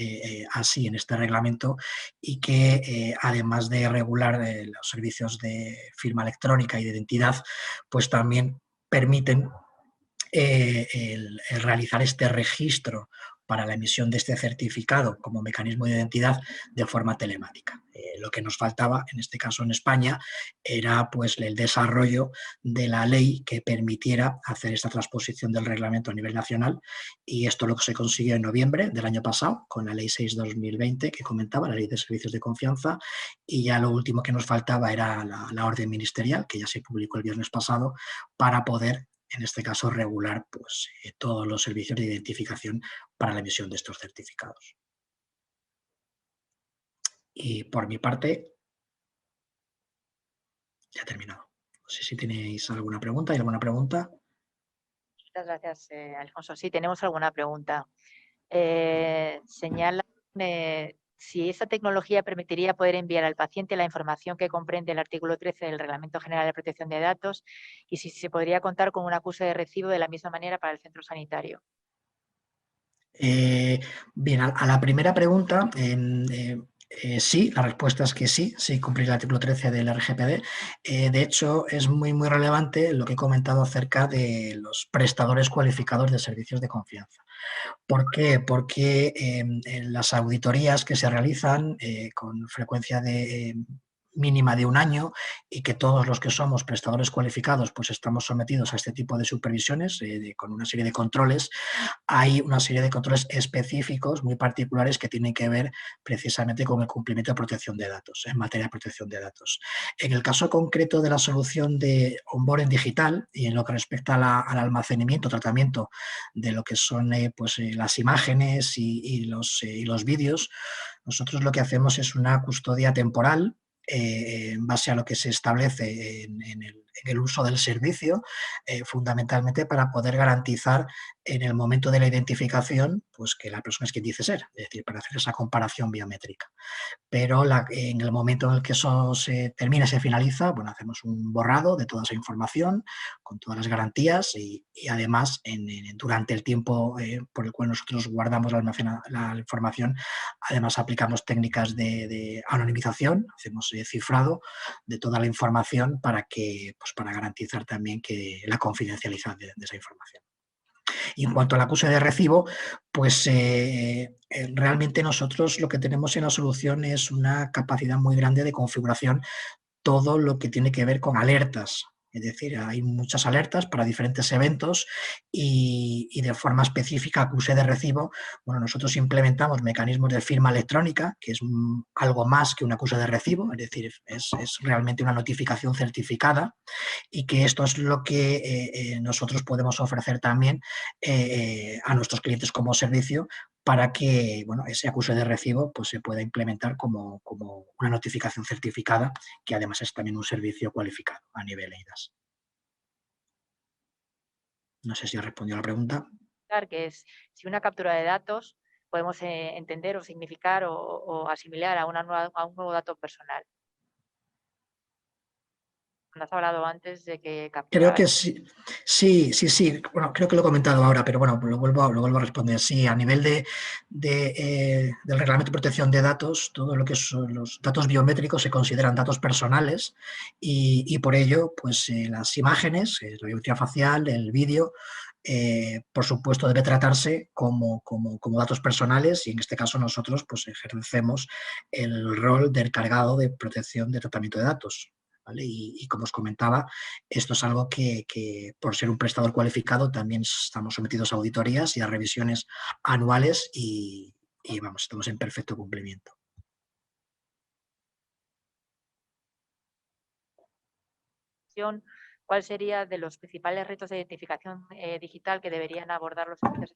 [SPEAKER 7] así en este reglamento, y que además de regular los servicios de firma electrónica y de identidad, pues también permiten el realizar este registro para la emisión de este certificado como mecanismo de identidad de forma telemática. Lo que nos faltaba, en este caso en España, era pues, el desarrollo de la ley que permitiera hacer esta transposición del reglamento a nivel nacional, y esto lo que se consiguió en noviembre del año pasado con la Ley 6/2020 que comentaba, la Ley de Servicios de Confianza, y ya lo último que nos faltaba era la orden ministerial, que ya se publicó el viernes pasado, para poder en este caso regular pues, todos los servicios de identificación para la emisión de estos certificados. Y por mi parte, ya he terminado. No sé si tenéis alguna pregunta. ¿Hay alguna pregunta?
[SPEAKER 2] Muchas gracias, Alfonso. Sí, tenemos alguna pregunta. Señala si esta tecnología permitiría poder enviar al paciente la información que comprende el artículo 13 del Reglamento General de Protección de Datos, y si se podría contar con un acuse de recibo de la misma manera para el centro sanitario.
[SPEAKER 7] Bien, a la primera pregunta, sí, la respuesta es que sí cumplir el artículo 13 del RGPD. De hecho, es muy, muy relevante lo que he comentado acerca de los prestadores cualificados de servicios de confianza. ¿Por qué? Porque en las auditorías que se realizan con frecuencia mínima de un año, y que todos los que somos prestadores cualificados pues estamos sometidos a este tipo de supervisiones con una serie de controles, hay una serie de controles específicos muy particulares que tienen que ver precisamente con el cumplimiento de protección de datos, en materia de protección de datos. En el caso concreto de la solución de onboarding digital y en lo que respecta al almacenamiento, tratamiento de lo que son las imágenes y los vídeos, nosotros lo que hacemos es una custodia temporal en base a lo que se establece en el uso del servicio, fundamentalmente para poder garantizar en el momento de la identificación pues que la persona es quien dice ser, es decir, para hacer esa comparación biométrica. Pero en el momento en el que eso se termina, se finaliza, bueno, hacemos un borrado de toda esa información con todas las garantías y además durante el tiempo por el cual nosotros guardamos la información, además aplicamos técnicas de anonimización, hacemos cifrado de toda la información para garantizar también que la confidencialidad de esa información. Y en cuanto al acuse de recibo, pues realmente nosotros lo que tenemos en la solución es una capacidad muy grande de configuración, todo lo que tiene que ver con alertas. Es decir, hay muchas alertas para diferentes eventos y de forma específica, acuse de recibo, bueno, nosotros implementamos mecanismos de firma electrónica, que es algo más que un acuse de recibo, es decir, es realmente una notificación certificada, y que esto es lo que nosotros podemos ofrecer también a nuestros clientes como servicio para que ese acuse de recibo pues, se pueda implementar como una notificación certificada, que además es también un servicio cualificado a nivel eIDAS. No sé si he respondido a la pregunta.
[SPEAKER 2] Que es si una captura de datos podemos entender o significar o asimilar a un nuevo dato personal. Has hablado antes de que
[SPEAKER 7] creo que sí. Sí. Bueno, creo que lo he comentado ahora, pero bueno, lo vuelvo a responder. Sí, a nivel del Reglamento de Protección de Datos, todo lo que son los datos biométricos se consideran datos personales y por ello, pues las imágenes, la biometría facial, el vídeo, por supuesto debe tratarse como datos personales, y en este caso nosotros pues ejercemos el rol del encargado de protección de tratamiento de datos. ¿Vale? Y como os comentaba, esto es algo que por ser un prestador cualificado también estamos sometidos a auditorías y a revisiones anuales y estamos en perfecto cumplimiento.
[SPEAKER 2] visión, ¿cuál sería de los principales retos de identificación digital que deberían abordar los servicios?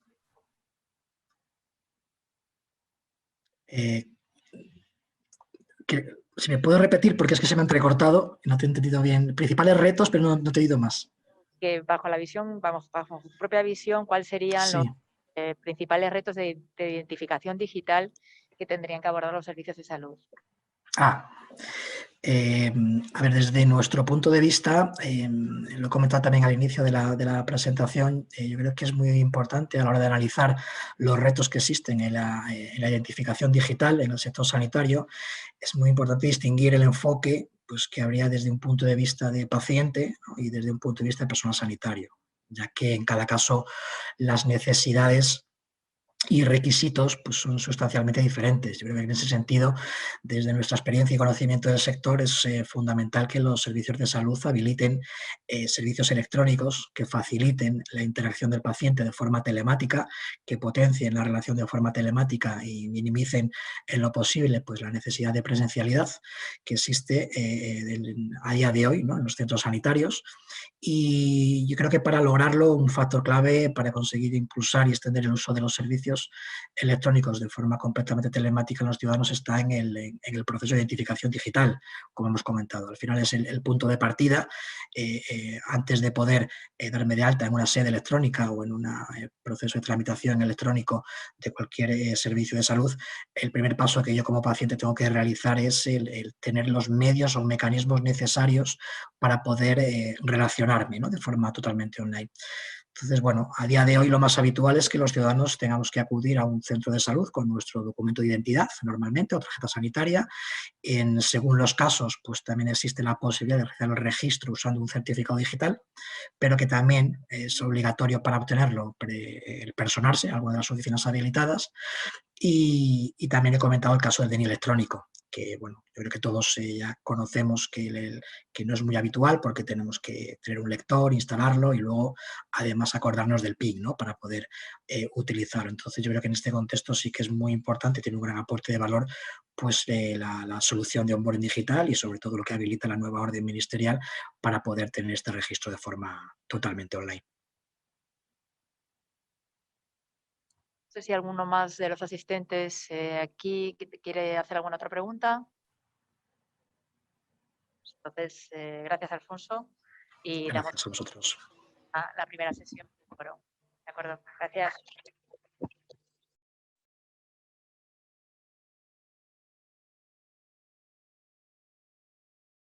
[SPEAKER 7] Si me puedo repetir, porque es que se me ha entrecortado, no te he entendido bien. Principales retos, pero no te he oído más.
[SPEAKER 2] Que bajo la visión, vamos, bajo su propia visión, ¿cuáles serían
[SPEAKER 7] Sí.
[SPEAKER 2] los principales retos de identificación digital que tendrían que abordar los servicios de salud?
[SPEAKER 7] A ver, desde nuestro punto de vista, lo he comentado también al inicio de la presentación, yo creo que es muy importante a la hora de analizar los retos que existen en la identificación digital en el sector sanitario. Es muy importante distinguir el enfoque pues, que habría desde un punto de vista de paciente, ¿no? Y desde un punto de vista de personal sanitario, ya que en cada caso las necesidades y requisitos pues, son sustancialmente diferentes. Yo creo que en ese sentido, desde nuestra experiencia y conocimiento del sector, es fundamental que los servicios de salud habiliten servicios electrónicos que faciliten la interacción del paciente de forma telemática, que potencien la relación de forma telemática y minimicen en lo posible pues, la necesidad de presencialidad que existe a día de hoy, ¿no?, en los centros sanitarios. Y yo creo que para lograrlo, un factor clave para conseguir impulsar y extender el uso de los servicios electrónicos de forma completamente telemática en los ciudadanos está en el proceso de identificación digital, como hemos comentado. Al final es el punto de partida. Antes de poder darme de alta en una sede electrónica o en un proceso de tramitación electrónico de cualquier servicio de salud, el primer paso que yo como paciente tengo que realizar es el tener los medios o mecanismos necesarios para poder relacionarme, ¿no?, de forma totalmente online. Entonces, bueno, a día de hoy lo más habitual es que los ciudadanos tengamos que acudir a un centro de salud con nuestro documento de identidad, normalmente, o tarjeta sanitaria. Según los casos, pues también existe la posibilidad de realizar el registro usando un certificado digital, pero que también es obligatorio para obtenerlo el personarse a alguna de las oficinas habilitadas. Y también he comentado el caso del DNI electrónico, que bueno, yo creo que todos ya conocemos que no es muy habitual porque tenemos que tener un lector, instalarlo y luego además acordarnos del PIN, ¿no?, para poder utilizarlo. Entonces yo creo que en este contexto sí que es muy importante, tiene un gran aporte de valor pues la solución de onboarding digital y sobre todo lo que habilita la nueva orden ministerial para poder tener este registro de forma totalmente online.
[SPEAKER 2] No sé si alguno más de los asistentes aquí quiere hacer alguna otra pregunta. Entonces, gracias, Alfonso. Y damos
[SPEAKER 7] Gracias a vosotros.
[SPEAKER 2] a la primera sesión. De acuerdo. Gracias.